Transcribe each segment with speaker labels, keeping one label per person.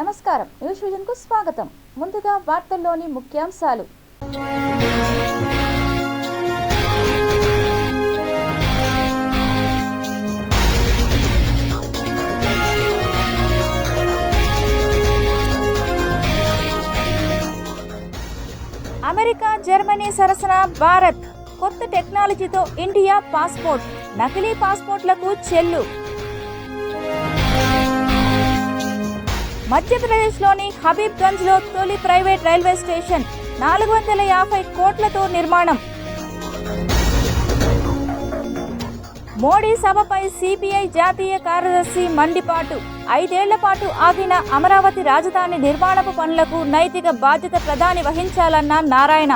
Speaker 1: నమస్కారం, న్యూస్ విజన్కు స్వాగతం. ముందుగా వార్తల్లోని ముఖ్యాంశాలు. అమెరికా, జర్మనీ సరసన భారత్. కొత్త టెక్నాలజీతో ఇండియా పాస్పోర్ట్, నకిలీ పాస్పోర్ట్లకు చెల్లు. మధ్యప్రదేశ్లోని హబీబ్గంజ్లో తొలి ప్రైవేట్ రైల్వే స్టేషన్ 450 కోట్లతో నిర్మాణం. మోడీ సభపై సిపిఐ జాతీయ కార్యదర్శి మండిపాటు. 5 ఏళ్ల పాటు ఆగిన అమరావతి రాజధాని నిర్మాణపు పనులకు నైతిక బాధ్యత ప్రధాని వహించాలన్న నారాయణ.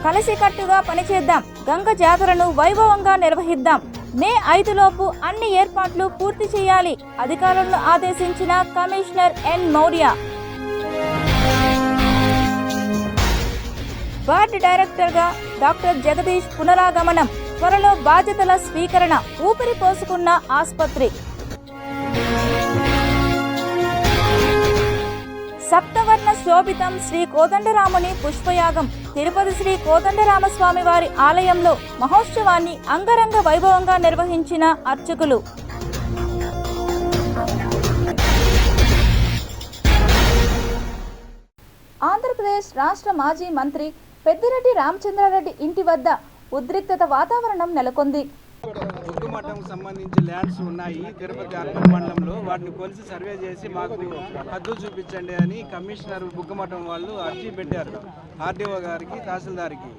Speaker 1: కలిసికట్టుగా పనిచేద్దాం, గంగ జాతరను వైభవంగా నిర్వహిద్దాం. మే 5 లోపు అన్ని ఏర్పాట్లు పూర్తి చేయాలి, అధికారులను ఆదేశించిన కమిషనర్ ఎన్ మౌర్య. బోర్డు డైరెక్టర్గా డాక్టర్ జగదీష్ పునరాగమనం. త్వరలో బాధ్యతల స్వీకరణ. ఊపిరి పోసుకున్న ఆసుపత్రి. సప్తవర్ణ శోభితం శ్రీ కోదండరాముని పుష్పయాగం. తిరుపతి శ్రీ కోదండరామస్వామి వారి ఆలయంలో మహోత్సవాన్ని అంగరంగ వైభవంగా నిర్వహించిన అర్చకులు. ఆంధ్రప్రదేశ్ రాష్ట్ర మాజీ మంత్రి పెద్దిరెడ్డి రామచంద్రారెడ్డి ఇంటి వద్ద ఉద్రిక్తత వాతావరణం నెలకొంది.
Speaker 2: బుగ్గమఠంకు సంబంధించి ల్యాండ్స్ ఉన్నాయి తిరుపతి అర్బన్ మండలంలో. వాటిని కొలిసి సర్వే చేసి మాకు హద్దులు చూపించండి అని కమిషనర్ బుగ్గమఠం వాళ్ళు అర్జీ పెట్టారు ఆర్డీఓ గారికి, తహసీల్దార్కి.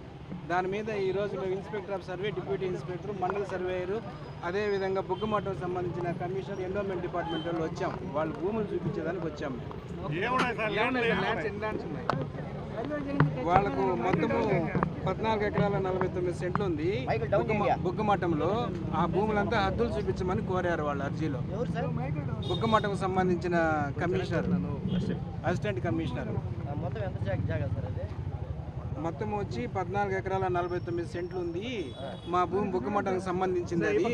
Speaker 2: దాని మీద ఈరోజు మేము inspector of survey, deputy inspector, మండల సర్వేయరు, అదేవిధంగా బుగ్గమఠం సంబంధించిన కమిషనర్, ఎండోమెంట్ డిపార్ట్మెంట్ వాళ్ళు వచ్చాము. వాళ్ళ భూములు చూపించేదానికి వచ్చాము. వాళ్ళకు మొత్తము 14 ఎకరాల 49 సెంట్లు ఉంది బుగ్గమఠంలో. ఆ భూములంతా హద్దులు చూపించమని కోరారు వాళ్ళ అర్జీలో. బుగ్గమఠంకు సంబంధించిన కమిషనర్, అసిస్టెంట్ కమిషనర్. మొత్తం వచ్చి 14 ఎకరాల 49 సెంట్లు ఉంది. మా భూమి బుగ్గమఠంకి సంబంధించింది. అది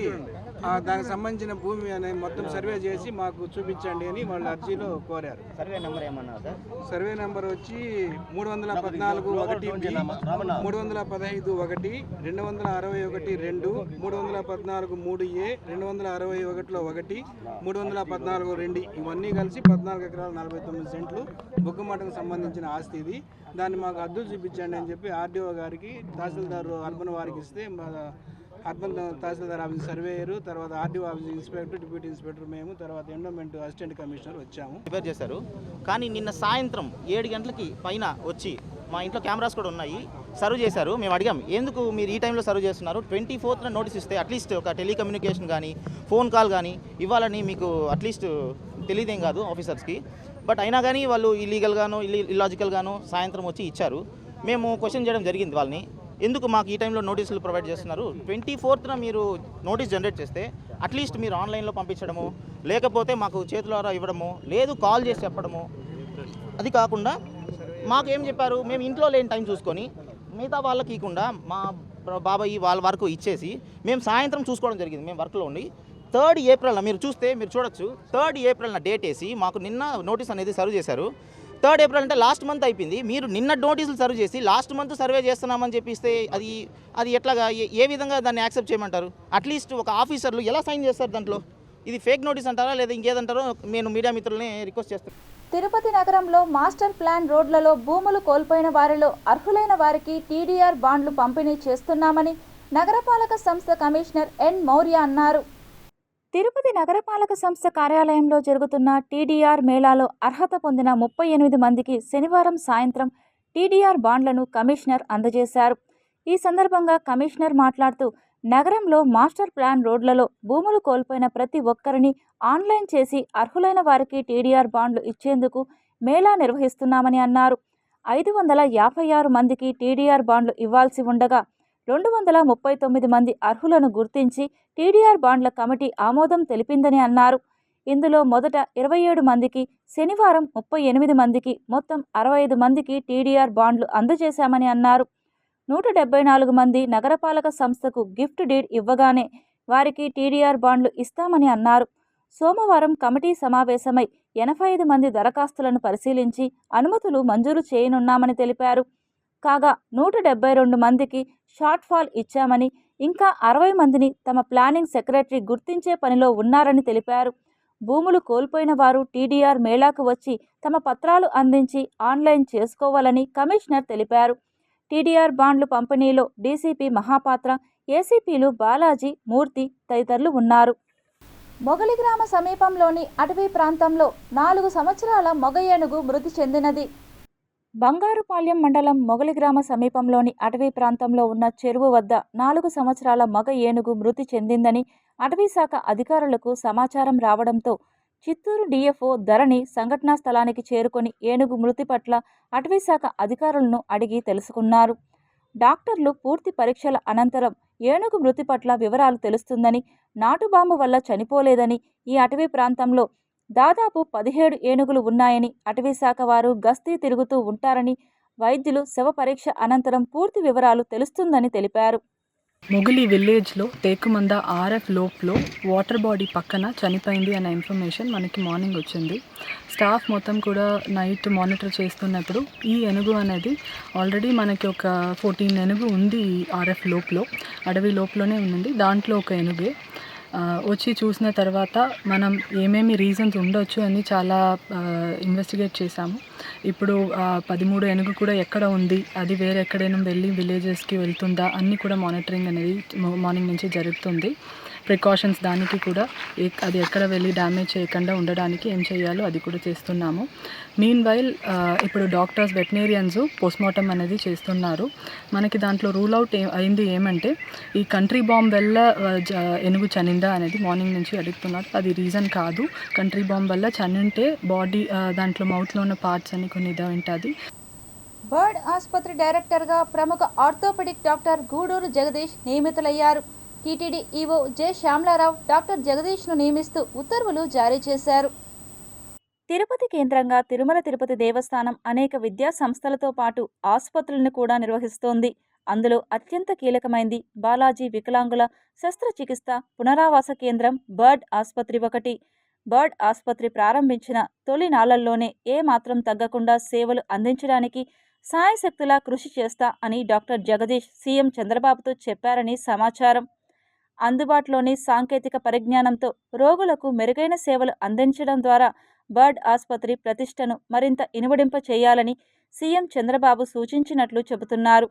Speaker 2: దానికి సంబంధించిన భూమి అనేది మొత్తం సర్వే చేసి మాకు చూపించండి అని వాళ్ళ అర్జీలో కోరారు.
Speaker 3: సర్వే నెంబర్ ఏమన్నా సార్?
Speaker 2: సర్వే నెంబర్ వచ్చి 314-1, 315-1, 261-2, 314-3A, 261-1, 314-2 ఇవన్నీ కలిసి 14 ఎకరాల 49 సెంట్లు బుగ్గమఠంకి సంబంధించిన ఆస్తి ఇది. దాన్ని మాకు హద్దులు చూపించండి అని చెప్పి ఆర్డీఓ గారికి, తహసీల్దార్ అర్బన్ వారికి ఇస్తే అర్బన్ తహసీల్దార్ ఆఫీస్ సర్వేయరు, తర్వాత RDO office inspector, deputy inspector, మేము, తర్వాత ఎండోమెంట్ అసిస్టెంట్ కమిషనర్ వచ్చాము.
Speaker 3: ప్రిపేర్ చేశారు. కానీ నిన్న సాయంత్రం 7 గంటలకి పైన వచ్చి మా ఇంట్లో కెమెరాస్ కూడా ఉన్నాయి, సర్వ్ చేశారు. మేము అడిగాం, ఎందుకు మీరు ఈ టైంలో సర్వ్ చేస్తున్నారు? 24th నోటీస్ ఇస్తే అట్లీస్ట్ ఒక టెలికమ్యూనికేషన్ కానీ, ఫోన్ కాల్ కానీ ఇవ్వాలని మీకు అట్లీస్ట్ తెలియదేం కాదు ఆఫీసర్స్కి. బట్ అయినా కానీ వాళ్ళు ఇల్లీగల్గానో ఇల్లాజికల్గానో సాయంత్రం వచ్చి ఇచ్చారు. మేము క్వశ్చన్ చేయడం జరిగింది వాళ్ళని, ఎందుకు మాకు ఈ టైంలో నోటీసులు ప్రొవైడ్ చేస్తున్నారు? 24th మీరు నోటీస్ జనరేట్ చేస్తే అట్లీస్ట్ మీరు ఆన్లైన్లో పంపించడము, లేకపోతే మాకు చేతులారా ఇవ్వడము, లేదు కాల్ చేసి చెప్పడము. అది కాకుండా మాకు ఏం చెప్పారు, మేము ఇంట్లో లేని టైం చూసుకొని మిగతా వాళ్ళకి ఇవ్వకుండా మా బాబాయ్ వాళ్ళ వరకు ఇచ్చేసి మేము సాయంత్రం చూసుకోవడం జరిగింది. మేము వర్క్లో ఉండి 3rd ఏప్రిల్ మీరు చూస్తే మీరు చూడొచ్చు, 3rd ఏప్రిల్ డేట్ వేసి మాకు నిన్న నోటీస్ అనేది సర్వ్ చేశారు. 3rd ఏప్రిల్ అంటే లాస్ట్ మంత్ అయిపోయింది. మీరు నిన్న నోటీసులు సర్వ్ చేసి లాస్ట్ మంత్ సర్వే చేస్తున్నామని చెప్పిస్తే అది ఎట్లాగా, ఏ విధంగా దాన్ని యాక్సెప్ట్ చేయమంటారు? అట్లీస్ట్ ఒక ఆఫీసర్లు ఎలా సైన్ చేస్తారు దాంట్లో? ఇది ఫేక్ నోటీస్ అంటారా లేదా ఇంకేదంటారో నేను మీడియా మిత్రులని రిక్వెస్ట్ చేస్తాను.
Speaker 1: తిరుపతి నగరంలో మాస్టర్ ప్లాన్ రోడ్లలో భూములు కోల్పోయిన వారిలో అర్హులైన వారికి టీడీఆర్ బాండ్లు పంపిణీ చేస్తున్నామని నగరపాలక సంస్థ కమిషనర్ ఎన్ మౌర్య అన్నారు. తిరుపతి నగరపాలక సంస్థ కార్యాలయంలో జరుగుతున్న టీడీఆర్ మేళాలో అర్హత పొందిన 38 మందికి శనివారం సాయంత్రం టీడీఆర్ బాండ్లను కమిషనర్ అందజేశారు. ఈ సందర్భంగా కమిషనర్ మాట్లాడుతూ, నగరంలో మాస్టర్ ప్లాన్ రోడ్లలో భూములు కోల్పోయిన ప్రతి ఒక్కరిని ఆన్లైన్ చేసి అర్హులైన వారికి టీడీఆర్ బాండ్లు ఇచ్చేందుకు మేళా నిర్వహిస్తున్నామని అన్నారు. 556 మందికి టీడీఆర్ బాండ్లు ఇవ్వాల్సి ఉండగా 239 మంది అర్హులను గుర్తించి టీడీఆర్ బాండ్ల కమిటీ ఆమోదం తెలిపిందని అన్నారు. ఇందులో మొదట 27 మందికి, శనివారం 38 మందికి, మొత్తం 65 మందికి టీడీఆర్ బాండ్లు అందజేశామని అన్నారు. 174 మంది నగరపాలక సంస్థకు గిఫ్ట్ డీడ్ ఇవ్వగానే వారికి టీడీఆర్ బాండ్లు ఇస్తామని అన్నారు. సోమవారం కమిటీ సమావేశమై 85 మంది దరఖాస్తులను పరిశీలించి అనుమతులు మంజూరు చేయనున్నామని తెలిపారు. కాగా 172 మందికి షార్ట్ ఫాల్ ఇచ్చామని, ఇంకా 60 మందిని తమ ప్లానింగ్ సెక్రటరీ గుర్తించే పనిలో ఉన్నారని తెలిపారు. భూములు కోల్పోయిన వారు టీడీఆర్ మేళాకు వచ్చి తమ పత్రాలు అందించి ఆన్లైన్ చేసుకోవాలని కమిషనర్ తెలిపారు. టీడీఆర్ బాండ్లు పంపిణీలో డీసీపీ మహాపాత్ర, ఏసీపీలు బాలాజీ, మూర్తి తదితరులు ఉన్నారు. మొగలి గ్రామ సమీపంలోని అటవీ ప్రాంతంలో 4 సంవత్సరాల మగ ఏనుగు మృతి చెందినది. బంగారుపాళ్యం మండలం మొగలి గ్రామ సమీపంలోని అటవీ ప్రాంతంలో ఉన్న చెరువు వద్ద 4 సంవత్సరాల మగ ఏనుగు మృతి చెందిందని అటవీశాఖ అధికారులకు సమాచారం రావడంతో చిత్తూరు డీఎఫ్ఓ ధరణి సంఘటనా స్థలానికి చేరుకొని ఏనుగు మృతి పట్ల అటవీశాఖ అధికారులను అడిగి తెలుసుకున్నారు. డాక్టర్లు పూర్తి పరీక్షల అనంతరం ఏనుగు మృతి పట్ల వివరాలు తెలుస్తుందని, నాటుబాంబు వల్ల చనిపోలేదని, ఈ అటవీ ప్రాంతంలో దాదాపు 17 ఏనుగులు ఉన్నాయని అటవీశాఖ వారు గస్తీ తిరుగుతూ ఉంటారని, వైద్యులు శవ పరీక్ష అనంతరం పూర్తి వివరాలు తెలుస్తుందని తెలిపారు.
Speaker 4: మొగలి విలేజ్లో టేకుమంద ఆర్ఎఫ్ లోప్లో వాటర్ బాడీ పక్కన చనిపోయింది అనే ఇన్ఫర్మేషన్ మనకి మార్నింగ్ వచ్చింది. స్టాఫ్ మొత్తం కూడా నైట్ మానిటర్ చేస్తున్నప్పుడు ఈ ఏనుగు అనేది ఆల్రెడీ మనకి ఒక 14 ఏనుగు ఉంది ఈ ఆర్ఎఫ్ లోప్లో, అడవి లోపలోనే ఉంది. దాంట్లో ఒక ఏనుగే వచ్చి చూసిన తర్వాత మనం ఏమేమి రీజన్స్ ఉండొచ్చు అని చాలా ఇన్వెస్టిగేట్ చేశాము. ఇప్పుడు 13 ఏనుగు కూడా ఎక్కడ ఉంది, అది వేరే ఎక్కడైనా వెళ్ళి విలేజెస్కి వెళ్తుందా అన్నీ కూడా మానిటరింగ్ అనేది మార్నింగ్ నుంచి జరుగుతుంది. ప్రికాషన్స్ దానికి కూడా అది ఎక్కడ వెళ్ళి డ్యామేజ్ చేయకుండా ఉండడానికి ఏం చేయాలో అది కూడా చేస్తున్నాము. మీన్ వైల్ ఇప్పుడు డాక్టర్స్, వెటనరీయన్స్ పోస్ట్మార్టం అనేది చేస్తున్నారు. మనకి దాంట్లో రూల్ అవుట్ అయింది ఏమంటే ఈ కంట్రీ బాంబ్ వల్ల ఏనుగు చనిందా అనేది మార్నింగ్ నుంచి అడుగుతున్నారు. అది రీజన్ కాదు. కంట్రీ బాంబ్ వల్ల చనింటే బాడీ దాంట్లో మౌత్లో ఉన్న పార్ట్స్ అని కొన్ని ఇది ఉంటుంది.
Speaker 1: బర్డ్ ఆసుపత్రి డైరెక్టర్గా ప్రముఖ ఆర్థోపెడిక్ డాక్టర్ గూడూరు జగదీష్ నియమితులయ్యారు. TTD EO J Shyamala Rao doctor జగదీష్ను నియమిస్తూ ఉత్తర్వులు జారీ చేశారు. తిరుపతి కేంద్రంగా తిరుమల తిరుపతి దేవస్థానం అనేక విద్యా సంస్థలతో పాటు ఆసుపత్రులను కూడా నిర్వహిస్తోంది. అందులో అత్యంత కీలకమైంది బాలాజీ వికలాంగుల శస్త్రచికిత్స పునరావాస కేంద్రం బర్డ్ ఆసుపత్రి ఒకటి. బర్డ్ ఆసుపత్రి ప్రారంభించిన తొలి నాళ్లలోనే ఏమాత్రం తగ్గకుండా సేవలు అందించడానికి సాయశక్తులా కృషి చేస్తా అని డాక్టర్ జగదీష్ సీఎం చంద్రబాబుతో చెప్పారని సమాచారం. అందుబాటులోని సాంకేతిక పరిజ్ఞానంతో రోగులకు మెరుగైన సేవలు అందించడం ద్వారా బర్డ్ ఆసుపత్రి ప్రతిష్టను మరింత ఇనుమడింప చేయాలని సీఎం చంద్రబాబు సూచించినట్లు చెబుతున్నారు.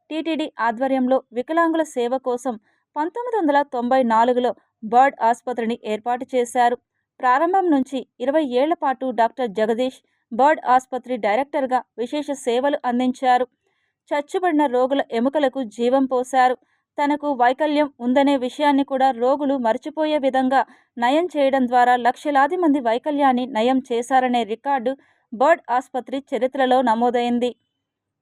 Speaker 1: టీటీడీ ఆధ్వర్యంలో వికలాంగుల సేవ కోసం 1994లో బర్డ్ ఆసుపత్రిని ఏర్పాటు చేశారు. ప్రారంభం నుంచి 20 ఏళ్ల పాటు డాక్టర్ జగదీష్ బర్డ్ ఆసుపత్రి డైరెక్టర్గా విశేష సేవలు అందించారు. చచ్చుబడిన రోగుల ఎముకలకు జీవం పోశారు. తనకు వైకల్యం ఉందనే విషయాన్ని కూడా రోగులు మర్చిపోయే విధంగా నయం చేయడం ద్వారా లక్షలాది మంది వైకల్యాన్ని నయం చేశారనే రికార్డు బర్డ్ ఆసుపత్రి చరిత్రలో నమోదైంది.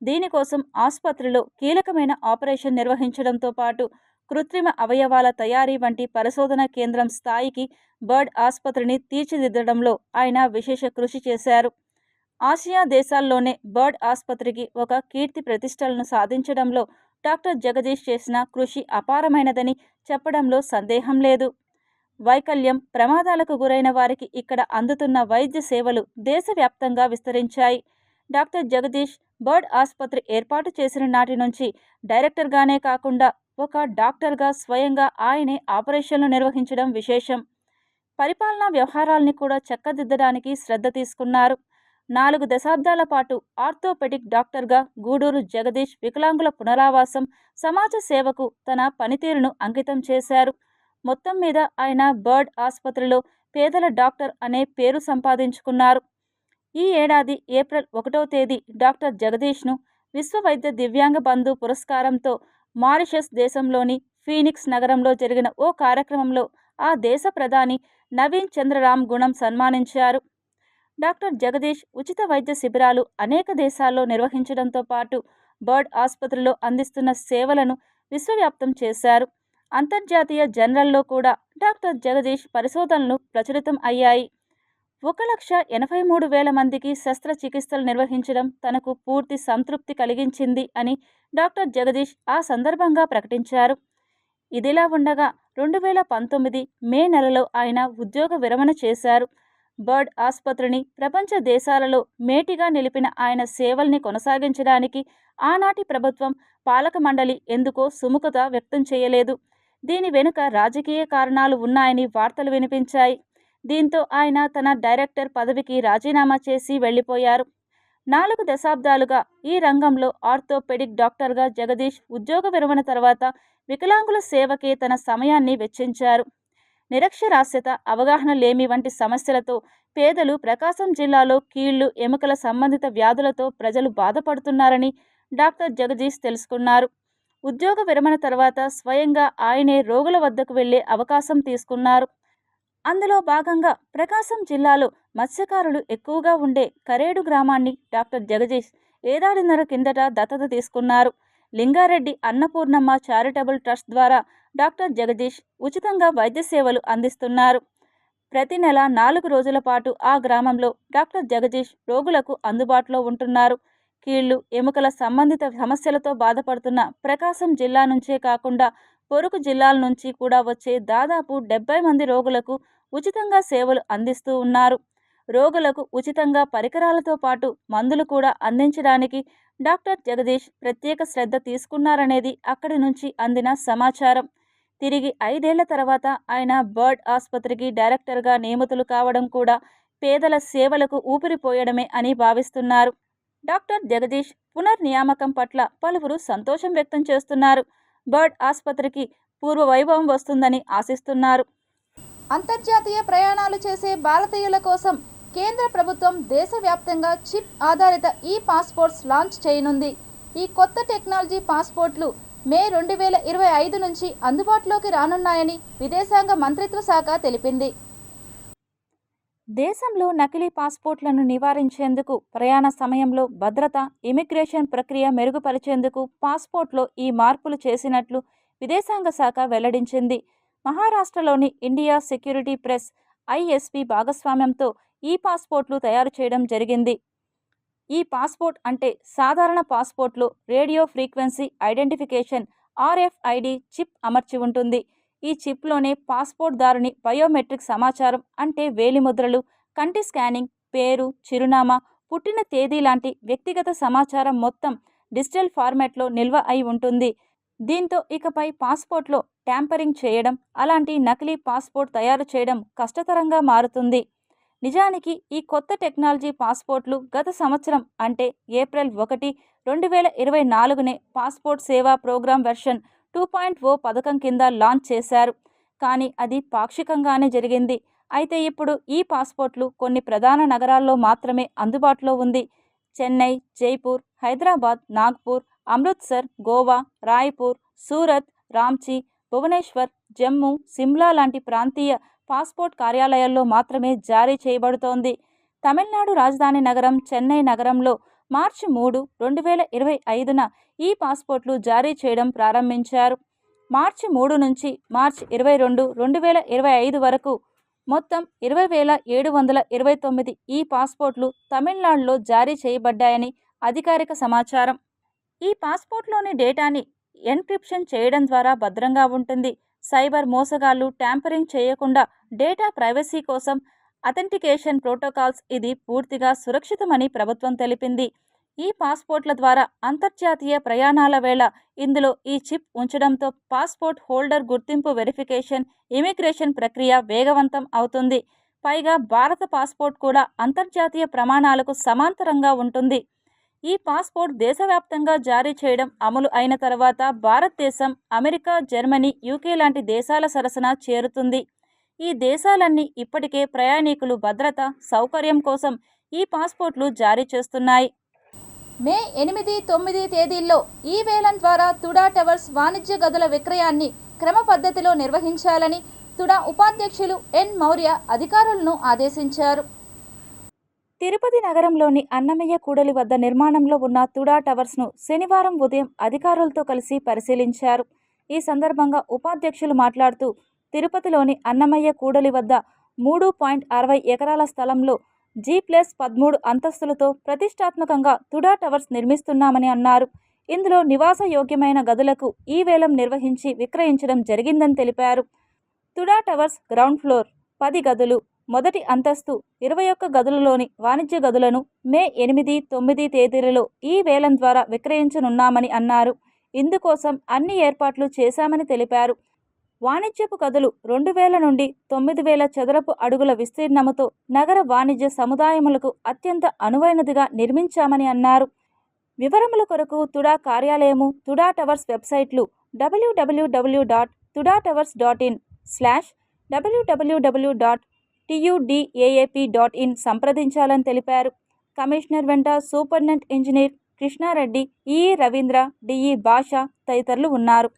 Speaker 1: దీనికోసం ఆసుపత్రిలో కీలకమైన ఆపరేషన్ నిర్వహించడంతో పాటు కృత్రిమ అవయవాల తయారీ వంటి పరిశోధన కేంద్రం స్థాయికి బర్డ్ ఆసుపత్రిని తీర్చిదిద్దడంలో ఆయన విశేష కృషి చేశారు. ఆసియా దేశాల్లోనే బర్డ్ ఆసుపత్రికి ఒక కీర్తి ప్రతిష్టలను సాధించడంలో డాక్టర్ జగదీష్ చేసిన కృషి అపారమైనదని చెప్పడంలో సందేహం లేదు. వైకల్యం, ప్రమాదాలకు గురైన వారికి ఇక్కడ అందుతున్న వైద్య సేవలు దేశవ్యాప్తంగా విస్తరించాయి. డాక్టర్ జగదీష్ బర్డ్ ఆసుపత్రి ఏర్పాటు చేసిన నాటి నుంచి డైరెక్టర్గానే కాకుండా ఒక డాక్టర్గా స్వయంగా ఆయనే ఆపరేషన్లు నిర్వహించడం విశేషం. పరిపాలనా వ్యవహారాల్ని కూడా చక్కదిద్దడానికి శ్రద్ధ తీసుకున్నారు. 4 దశాబ్దాల పాటు ఆర్థోపెడిక్ డాక్టర్గా గూడూరు జగదీష్ వికలాంగుల పునరావాసం, సమాజ సేవకు తన పనితీరును అంకితం చేశారు. మొత్తం మీద ఆయన బర్డ్ ఆసుపత్రిలో పేదల డాక్టర్ అనే పేరు సంపాదించుకున్నారు. ఈ ఏడాది ఏప్రిల్ 1వ తేదీ డాక్టర్ జగదీష్ను విశ్వ వైద్య దివ్యాంగ బంధు పురస్కారంతో మారిషస్ దేశంలోని ఫీనిక్స్ నగరంలో జరిగిన ఓ కార్యక్రమంలో ఆ దేశ ప్రధాని నవీన్ చంద్రరామ్ గుణం సన్మానించారు. డాక్టర్ జగదీష్ ఉచిత వైద్య శిబిరాలు అనేక దేశాల్లో నిర్వహించడంతో పాటు బర్డ్ ఆసుపత్రిలో అందిస్తున్న సేవలను విశ్వవ్యాప్తం చేశారు. అంతర్జాతీయ జర్నల్లో కూడా డాక్టర్ జగదీష్ పరిశోధనలు ప్రచురితం అయ్యాయి. 1,83,000 మందికి శస్త్రచికిత్సలు నిర్వహించడం తనకు పూర్తి సంతృప్తి కలిగించింది అని డాక్టర్ జగదీష్ ఆ సందర్భంగా ప్రకటించారు. ఇదిలా ఉండగా 2019 మే నెలలో ఆయన ఉద్యోగ విరమణ చేశారు. బర్డ్ ఆసుపత్రిని ప్రపంచ దేశాలలో మేటిగా నిలిపిన ఆయన సేవల్ని కొనసాగించడానికి ఆనాటి ప్రభుత్వం, పాలక మండలి ఎందుకో సుముఖత వ్యక్తం చేయలేదు. దీని వెనుక రాజకీయ కారణాలు ఉన్నాయని వార్తలు వినిపించాయి. దీంతో ఆయన తన డైరెక్టర్ పదవికి రాజీనామా చేసి వెళ్లిపోయారు. 4 దశాబ్దాలుగా ఈ రంగంలో ఆర్థోపెడిక్ డాక్టర్గా జగదీష్ ఉద్యోగ విరమణ తర్వాత వికలాంగుల సేవకే తన సమయాన్ని వెచ్చించారు. నిరక్షరాస్యత, అవగాహన లేమి వంటి సమస్యలతో పేదలు ప్రకాశం జిల్లాలో కీళ్లు, ఎముకల సంబంధిత వ్యాధులతో ప్రజలు బాధపడుతున్నారని డాక్టర్ జగదీష్ తెలుసుకున్నారు. ఉద్యోగ విరమణ తర్వాత స్వయంగా ఆయనే రోగుల వద్దకు వెళ్లే అవకాశం తీసుకున్నారు. అందులో భాగంగా ప్రకాశం జిల్లాలో మత్స్యకారులు ఎక్కువగా ఉండే కరేడు గ్రామాన్ని డాక్టర్ జగదీష్ ఏడాదిన్నర కిందట దత్తత తీసుకున్నారు. లింగారెడ్డి అన్నపూర్ణమ్మ చారిటబుల్ ట్రస్ట్ ద్వారా డాక్టర్ జగదీష్ ఉచితంగా వైద్య సేవలు అందిస్తున్నారు. ప్రతి నెల 4 రోజుల పాటు ఆ గ్రామంలో డాక్టర్ జగదీష్ రోగులకు అందుబాటులో ఉంటున్నారు. కీళ్లు, ఎముకల సంబంధిత సమస్యలతో బాధపడుతున్న ప్రకాశం జిల్లా నుంచే కాకుండా పొరుగు జిల్లాల నుంచి కూడా వచ్చే దాదాపు 70 మంది రోగులకు ఉచితంగా సేవలు అందిస్తూ ఉన్నారు. రోగులకు ఉచితంగా పరికరాలతో పాటు మందులు కూడా అందించడానికి డాక్టర్ జగదీష్ ప్రత్యేక శ్రద్ధ తీసుకున్నారనేది అక్కడి నుంచి అందిన సమాచారం. తిరిగి 5 ఏళ్ల తర్వాత ఆయన బర్డ్ ఆసుపత్రికి డైరెక్టర్గా నియమితులు కావడం కూడా పేదల సేవలకు ఊపిరిపోయడమే అని భావిస్తున్నారు. డాక్టర్ జగదీష్ పునర్నియామకం పట్ల పలువురు సంతోషం వ్యక్తం చేస్తున్నారు. బర్డ్ ఆసుపత్రికి పూర్వ వైభవం వస్తుందని ఆశిస్తున్నారు.
Speaker 5: అంతర్జాతీయ ప్రయాణాలు చేసే భారతీయుల కోసం కేంద్ర ప్రభుత్వం దేశవ్యాప్తంగా చిప్ ఆధారిత ఈ పాస్పోర్ట్స్ లాంచ్ చేయనుంది. ఈ కొత్త టెక్నాలజీ పాస్పోర్ట్లు మే 2025 నుంచి అందుబాటులోకి రానున్నాయని విదేశాంగ మంత్రిత్వ శాఖ తెలిపింది.
Speaker 1: దేశంలో నకిలీ పాస్పోర్ట్లను నివారించేందుకు, ప్రయాణ సమయంలో భద్రత, ఇమిగ్రేషన్ ప్రక్రియ మెరుగుపరిచేందుకు పాస్పోర్ట్లో ఈ మార్పులు చేసినట్లు విదేశాంగ శాఖ వెల్లడించింది. మహారాష్ట్రలోని ఇండియా సెక్యూరిటీ ప్రెస్ ఐఎస్పీ భాగస్వామ్యంతో ఈ పాస్పోర్ట్లు తయారు చేయడం జరిగింది. ఈ పాస్పోర్ట్ అంటే సాధారణ పాస్పోర్ట్లో radio frequency identification RFID chip అమర్చి ఉంటుంది. ఈ చిప్లోనే పాస్పోర్ట్దారుని బయోమెట్రిక్ సమాచారం అంటే వేలిముద్రలు, కంటి స్కానింగ్, పేరు, చిరునామా, పుట్టిన తేదీ లాంటి వ్యక్తిగత సమాచారం మొత్తం డిజిటల్ ఫార్మాట్లో నిల్వ అయి ఉంటుంది. దీంతో ఇకపై పాస్పోర్ట్లో ట్యాంపరింగ్ చేయడం, అలాంటి నకిలీ పాస్పోర్ట్ తయారు చేయడం కష్టతరంగా మారుతుంది. నిజానికి ఈ కొత్త టెక్నాలజీ పాస్పోర్ట్లు గత సంవత్సరం అంటే ఏప్రిల్ 1, 2024నే పాస్పోర్ట్ సేవా ప్రోగ్రాం వెర్షన్ 2.0 పథకం కింద లాంచ్ చేశారు. కానీ అది పాక్షికంగానే జరిగింది. అయితే ఇప్పుడు ఈ పాస్పోర్ట్లు కొన్ని ప్రధాన నగరాల్లో మాత్రమే అందుబాటులో ఉంది. చెన్నై, జైపూర్, హైదరాబాద్, నాగ్పూర్, అమృత్సర్, గోవా, రాయ్పూర్, సూరత్, రాంచీ, భువనేశ్వర్, జమ్మూ, సిమ్లా లాంటి ప్రాంతీయ పాస్పోర్ట్ కార్యాలయాల్లో మాత్రమే జారీ చేయబడుతోంది. తమిళనాడు రాజధాని నగరం చెన్నై నగరంలో మార్చి 3, 2025న ఈ పాస్పోర్ట్లు జారీ చేయడం ప్రారంభించారు. మార్చి 3 నుంచి మార్చి 22, 2025 వరకు మొత్తం 20,729 ఈ పాస్పోర్ట్లు తమిళనాడులో జారీ చేయబడ్డాయని అధికారిక సమాచారం. ఈ పాస్పోర్ట్లోని డేటాని ఎన్క్రిప్షన్ చేయడం ద్వారా భద్రంగా ఉంటుంది. సైబర్ మోసగాళ్లు ట్యాంపరింగ్ చేయకుండా డేటా ప్రైవసీ కోసం అథెంటికేషన్ ప్రోటోకాల్స్ ఇది పూర్తిగా సురక్షితమని ప్రభుత్వం తెలిపింది. ఈ పాస్పోర్ట్ల ద్వారా అంతర్జాతీయ ప్రయాణాల వేళ ఇందులో ఈ చిప్ ఉంచడంతో పాస్పోర్ట్ హోల్డర్ గుర్తింపు, వెరిఫికేషన్, ఇమిగ్రేషన్ ప్రక్రియ వేగవంతం అవుతుంది. పైగా భారత పాస్పోర్ట్ కూడా అంతర్జాతీయ ప్రమాణాలకు సమాంతరంగా ఉంటుంది. ఈ పాస్పోర్ట్ దేశవ్యాప్తంగా జారీ చేయడం అమలు అయిన తర్వాత భారతదేశం, అమెరికా, జర్మనీ, UK లాంటి దేశాల సరసన చేరుతుంది. ఈ దేశాలన్నీ ఇప్పటికే ప్రయాణికులు భద్రత, సౌకర్యం కోసం ఈ పాస్పోర్ట్లు జారీ చేస్తున్నాయి.
Speaker 5: మే 8, 9 తేదీల్లో ఈ వేలం ద్వారా తుడా టవర్స్ వాణిజ్య గదుల విక్రయాన్ని క్రమ పద్ధతిలో నిర్వహించాలని తుడా ఉపాధ్యక్షులు ఎన్ మౌర్య అధికారులను ఆదేశించారు.
Speaker 1: తిరుపతి నగరంలోని అన్నమయ్య కూడలి వద్ద నిర్మాణంలో ఉన్న తుడా టవర్స్ను శనివారం ఉదయం అధికారులతో కలిసి పరిశీలించారు. ఈ సందర్భంగా ఉపాధ్యక్షులు మాట్లాడుతూ, తిరుపతిలోని అన్నమయ్య కూడలి వద్ద 3.60 ఎకరాల స్థలంలో G+13 అంతస్తులతో ప్రతిష్టాత్మకంగా తుడా టవర్స్ నిర్మిస్తున్నామని అన్నారు. ఇందులో నివాస యోగ్యమైన గదులకు ఈ వేలం నిర్వహించి విక్రయించడం జరిగిందని తెలిపారు. తుడా టవర్స్ గ్రౌండ్ ఫ్లోర్ 10 గదులు, మొదటి అంతస్తు 21 గదులలోని వాణిజ్య గదులను మే 8, 9 తేదీలలో ఈ వేలం ద్వారా విక్రయించనున్నామని అన్నారు. ఇందుకోసం అన్ని ఏర్పాట్లు చేశామని తెలిపారు. వాణిజ్యపు గదులు 2000 నుండి 9000 చదరపు అడుగుల విస్తీర్ణముతో నగర వాణిజ్య సముదాయములకు అత్యంత అనువైనదిగా నిర్మించామని అన్నారు. వివరముల కొరకు తుడా కార్యాలయము, తుడా టవర్స్ వెబ్సైట్లు www.tudatowers.in /www.tudaap.in సంప్రదించాలని తెలిపారు. కమిషనర్ వెంట superintendent engineer Krishna Reddy, EE Ravindra, DE Bhasha తదితరులు ఉన్నారు.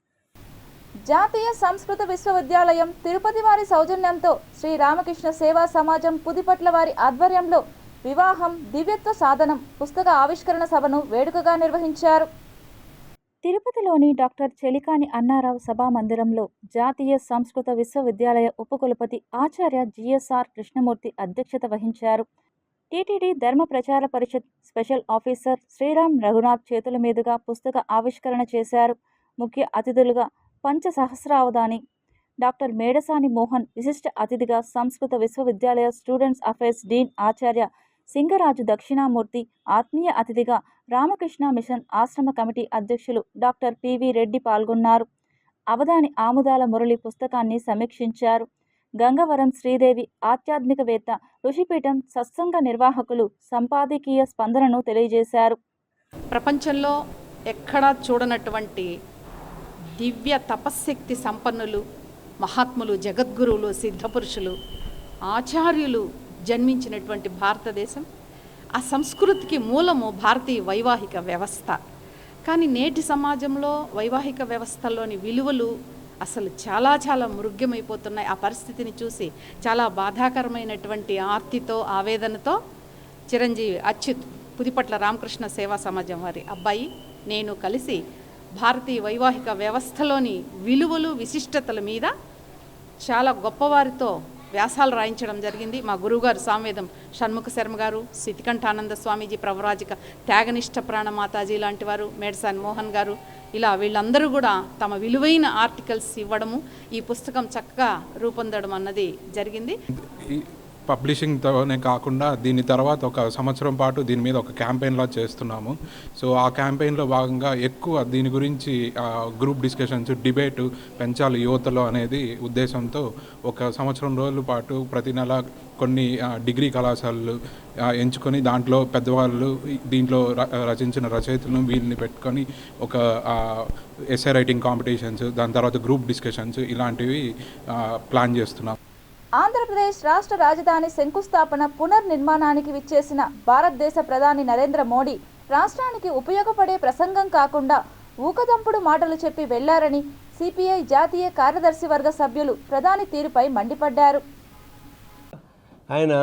Speaker 1: జాతీయ సంస్కృత విశ్వవిద్యాలయం తిరుపతి వారి సౌజన్యంతో శ్రీ రామకృష్ణ సేవా సమాజం పుదిపట్ల వారి ఆధ్వర్యంలో వివాహం దివ్యత్వ సాధనం పుస్తక ఆవిష్కరణ సభను వేడుకగా నిర్వహించారు. తిరుపతిలోని డాక్టర్ చెలికాని అన్నారావు సభా మందిరంలో జాతీయ సంస్కృత విశ్వవిద్యాలయ ఉపకులపతి ఆచార్య జిఎస్ఆర్ కృష్ణమూర్తి అధ్యక్షత వహించారు. టీటీడీ ధర్మ ప్రచార పరిషత్ స్పెషల్ ఆఫీసర్ శ్రీరామ్ రఘునాథ్ చేతుల మీదుగా పుస్తక ఆవిష్కరణ చేశారు. ముఖ్య అతిథులుగా పంచసహస్రావధాని డాక్టర్ మేడసాని మోహన్, విశిష్ట అతిథిగా సంస్కృత విశ్వవిద్యాలయ స్టూడెంట్స్ అఫైర్స్ డీన్ ఆచార్య సింగరాజు దక్షిణామూర్తి, ఆత్మీయ అతిథిగా రామకృష్ణ మిషన్ ఆశ్రమ కమిటీ అధ్యక్షులు డాక్టర్ పివి రెడ్డి పాల్గొన్నారు. అవధాని ఆముదాల మురళి పుస్తకాన్ని సమీక్షించారు. గంగవరం శ్రీదేవి ఆధ్యాత్మికవేత్త, ఋషిపీఠం సత్సంగ నిర్వాహకులు సంపాదకీయ స్పందనను తెలియజేశారు.
Speaker 6: ప్రపంచంలో ఎక్కడా చూడనటువంటి దివ్య తపశ్శక్తి సంపన్నులు, మహాత్ములు, జగద్గురువులు, సిద్ధపురుషులు, ఆచార్యులు జన్మించినటువంటి భారతదేశం. ఆ సంస్కృతికి మూలము భారతీయ వైవాహిక వ్యవస్థ. కానీ నేటి సమాజంలో వైవాహిక వ్యవస్థలోని విలువలు అసలు చాలా మృగ్యమైపోతున్నాయి. ఆ పరిస్థితిని చూసి చాలా బాధాకరమైనటువంటి ఆర్తితో, ఆవేదనతో చిరంజీవి అచ్యుత్, పుదిపట్ల రామకృష్ణ సేవా సమాజం వారి అబ్బాయి, నేను కలిసి భారతీయ వైవాహిక వ్యవస్థలోని విలువలు, విశిష్టతల మీద చాలా గొప్పవారితో వ్యాసాలు రాయించడం జరిగింది. మా గురువుగారు సామవేదం షణ్ముఖ శర్మ గారు, సితికంఠానంద స్వామీజీ, ప్రవరాజిక త్యాగనిష్ట ప్రాణమాతాజీ లాంటి వారు, మేడసాని మోహన్ గారు, ఇలా వీళ్ళందరూ కూడా తమ విలువైన ఆర్టికల్స్ ఇవ్వడము, ఈ పుస్తకం చక్కగా రూపొందడం అన్నది జరిగింది.
Speaker 7: పబ్లిషింగ్తోనే కాకుండా దీని తర్వాత ఒక సంవత్సరం పాటు దీని మీద ఒక క్యాంపెయిన్లా చేస్తున్నాము. సో ఆ క్యాంపెయిన్లో భాగంగా ఎక్కువ దీని గురించి గ్రూప్ డిస్కషన్స్, డిబేటు పెంచాలి యువతలో అనేది ఉద్దేశంతో ఒక సంవత్సరం రోజుల పాటు ప్రతి నెల కొన్ని డిగ్రీ కళాశాలలు ఎంచుకొని దాంట్లో పెద్దవాళ్ళు దీంట్లో రచించిన రచయితలను వీళ్ళని పెట్టుకొని ఒక ఎస్సే రైటింగ్ కాంపిటీషన్స్, దాని తర్వాత గ్రూప్ డిస్కషన్స్ ఇలాంటివి ప్లాన్ చేస్తున్నాం.
Speaker 1: ఆంధ్రప్రదేశ్ రాష్ట్ర రాజధాని శంకుస్థాపన పునర్నిర్మాణానికి విచ్చేసిన భారతదేశ ప్రధాని నరేంద్ర మోడీ రాష్ట్రానికి ఉపయోగపడే ప్రసంగం కాకుండా ఊకదంపుడు మాటలు చెప్పి వెళ్లారని సిపిఐ జాతీయ కార్యదర్శి వర్గ సభ్యులు ప్రధాని తీరుపై మండిపడ్డారు.
Speaker 8: ఆయన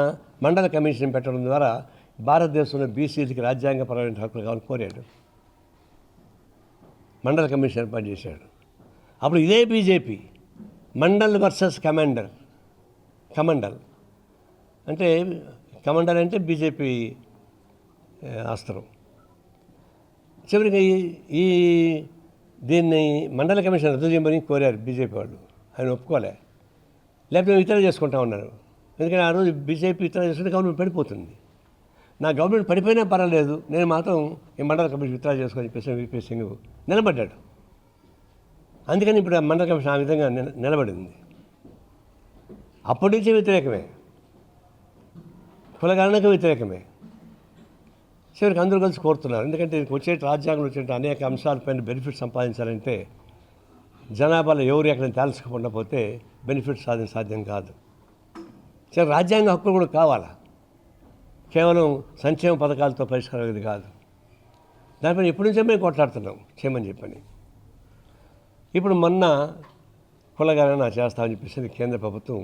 Speaker 8: మండల కమిషన్ పెట్టడం ద్వారా భారతదేశంలో బీసీలకి రాజ్యాంగపరమైన హక్కులు కావాలని కోరాడు. మండల కమిషన్ ఏర్పాటు చేశాడు. అప్పుడు ఇదే బీజేపీ మండల్ వర్సెస్ కమాండర్ అంటే కమాండర్ అంటే బీజేపీ అస్త్రం. చివరికి ఈ దీన్ని మండల కమిషన్ రద్దు చేయమని కోరారు బీజేపీ వాళ్ళు. ఆయన ఒప్పుకోలే. లేకపోతే మేము విత్డ్రా చేసుకుంటా ఉన్నారు. ఎందుకంటే ఆ రోజు బీజేపీ విత్డ్రా చేసుకుంటే గవర్నమెంట్ పడిపోతుంది. నా గవర్నమెంట్ పడిపోయినా పర్వాలేదు, నేను మాత్రం ఈ మండల కమిషన్ విత్డ్రా చేసుకొని చెప్పేసి విపి సింగ్ నిలబడ్డాడు. అందుకని ఇప్పుడు ఆ మండల కమిషన్ ఆ విధంగా నిలబడింది. అప్పటి నుంచి వ్యతిరేకమే, కులగణనకు వ్యతిరేకమే. చివరికి అందరూ కలిసి కోరుతున్నారు. ఎందుకంటే వచ్చే రాజ్యాంగంలో వచ్చే అనేక అంశాలపైన బెనిఫిట్ సంపాదించాలంటే జనాభాలో ఎవరు ఎక్కడ తేల్చకుండా పోతే బెనిఫిట్ సాధ్యం కాదు. చివరి రాజ్యాంగ హక్కులు కూడా కావాలా, కేవలం సంక్షేమ పథకాలతో పరిష్కారం కాదు. దానిపైన ఎప్పటి నుంచో మేము కొట్లాడుతున్నాం చేయమని చెప్పని. ఇప్పుడు మొన్న కులగణన చేస్తామని చెప్పేసి కేంద్ర ప్రభుత్వం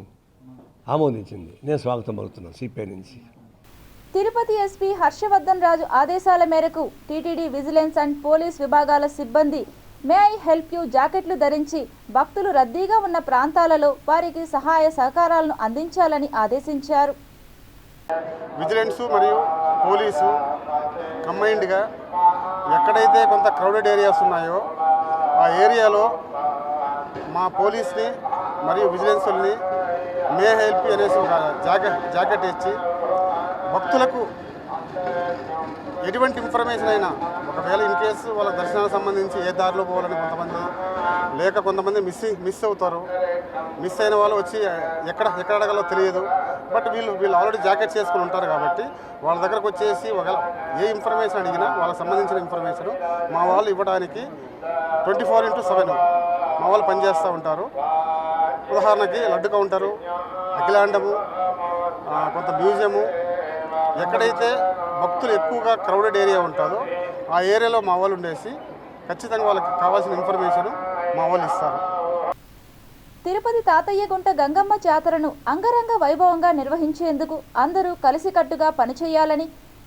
Speaker 8: ఆమోదించింది. నేను స్వాగతం పలుకుతున్నాను సిపిఐ నుంచి.
Speaker 1: తిరుపతి ఎస్పీ హర్షవర్ధన్ రాజు ఆదేశాల మేరకు టీటీడీ విజిలెన్స్ అండ్ పోలీస్ విభాగాల సిబ్బంది మే ఐ హెల్ప్ యూ జాకెట్లు ధరించి భక్తులు రద్దీగా ఉన్న ప్రాంతాలలో వారికి సహాయ సహకారాలను అందించాలని ఆదేశించారు.
Speaker 2: విజిలెన్స్ మరియు పోలీసు కంబైన్డ్గా ఎక్కడైతే కొంత క్రౌడెడ్ ఏరియాస్ ఉన్నాయో ఆ ఏరియాలో మా పోలీస్ని
Speaker 9: మరియు విజిలెన్స్ వాళ్ళని మే హెల్ప్ అనేసి ఒక జాకెట్ ఇచ్చి భక్తులకు ఎటువంటి ఇన్ఫర్మేషన్ అయినా ఒకవేళ ఇన్ కేసు వాళ్ళ దర్శనానికి సంబంధించి ఏ దారిలో పోవాలని కొంతమంది మిస్ అవుతారు. మిస్ అయిన వాళ్ళు వచ్చి ఎక్కడ అడగాలో తెలియదు. బట్ వీళ్ళు ఆల్రెడీ జాకెట్ చేసుకుని ఉంటారు కాబట్టి వాళ్ళ దగ్గరకు వచ్చేసి ఒకవేళ ఏ ఇన్ఫర్మేషన్ అడిగినా వాళ్ళకి సంబంధించిన ఇన్ఫర్మేషన్ మా వాళ్ళు ఇవ్వడానికి 24/7 మా వాళ్ళు పనిచేస్తూ ఉంటారు. ఉదాహరణకి లడ్డు కౌంటరు, అఖిలాండము, కొంత మ్యూజియము, ఎక్కడైతే భక్తులు ఎక్కువగా క్రౌడెడ్ ఏరియా ఉంటుందో ఆ ఏరియాలో మా వాళ్ళు ఉండేసి ఖచ్చితంగా వాళ్ళకి కావాల్సిన ఇన్ఫర్మేషన్ మా వాళ్ళు ఇస్తారు.
Speaker 5: తిరుపతి తాతయ్యగుంట గంగమ్మ జాతరను అంగరంగ వైభవంగా నిర్వహించేందుకు అందరూ కలిసికట్టుగా పనిచేయాలని,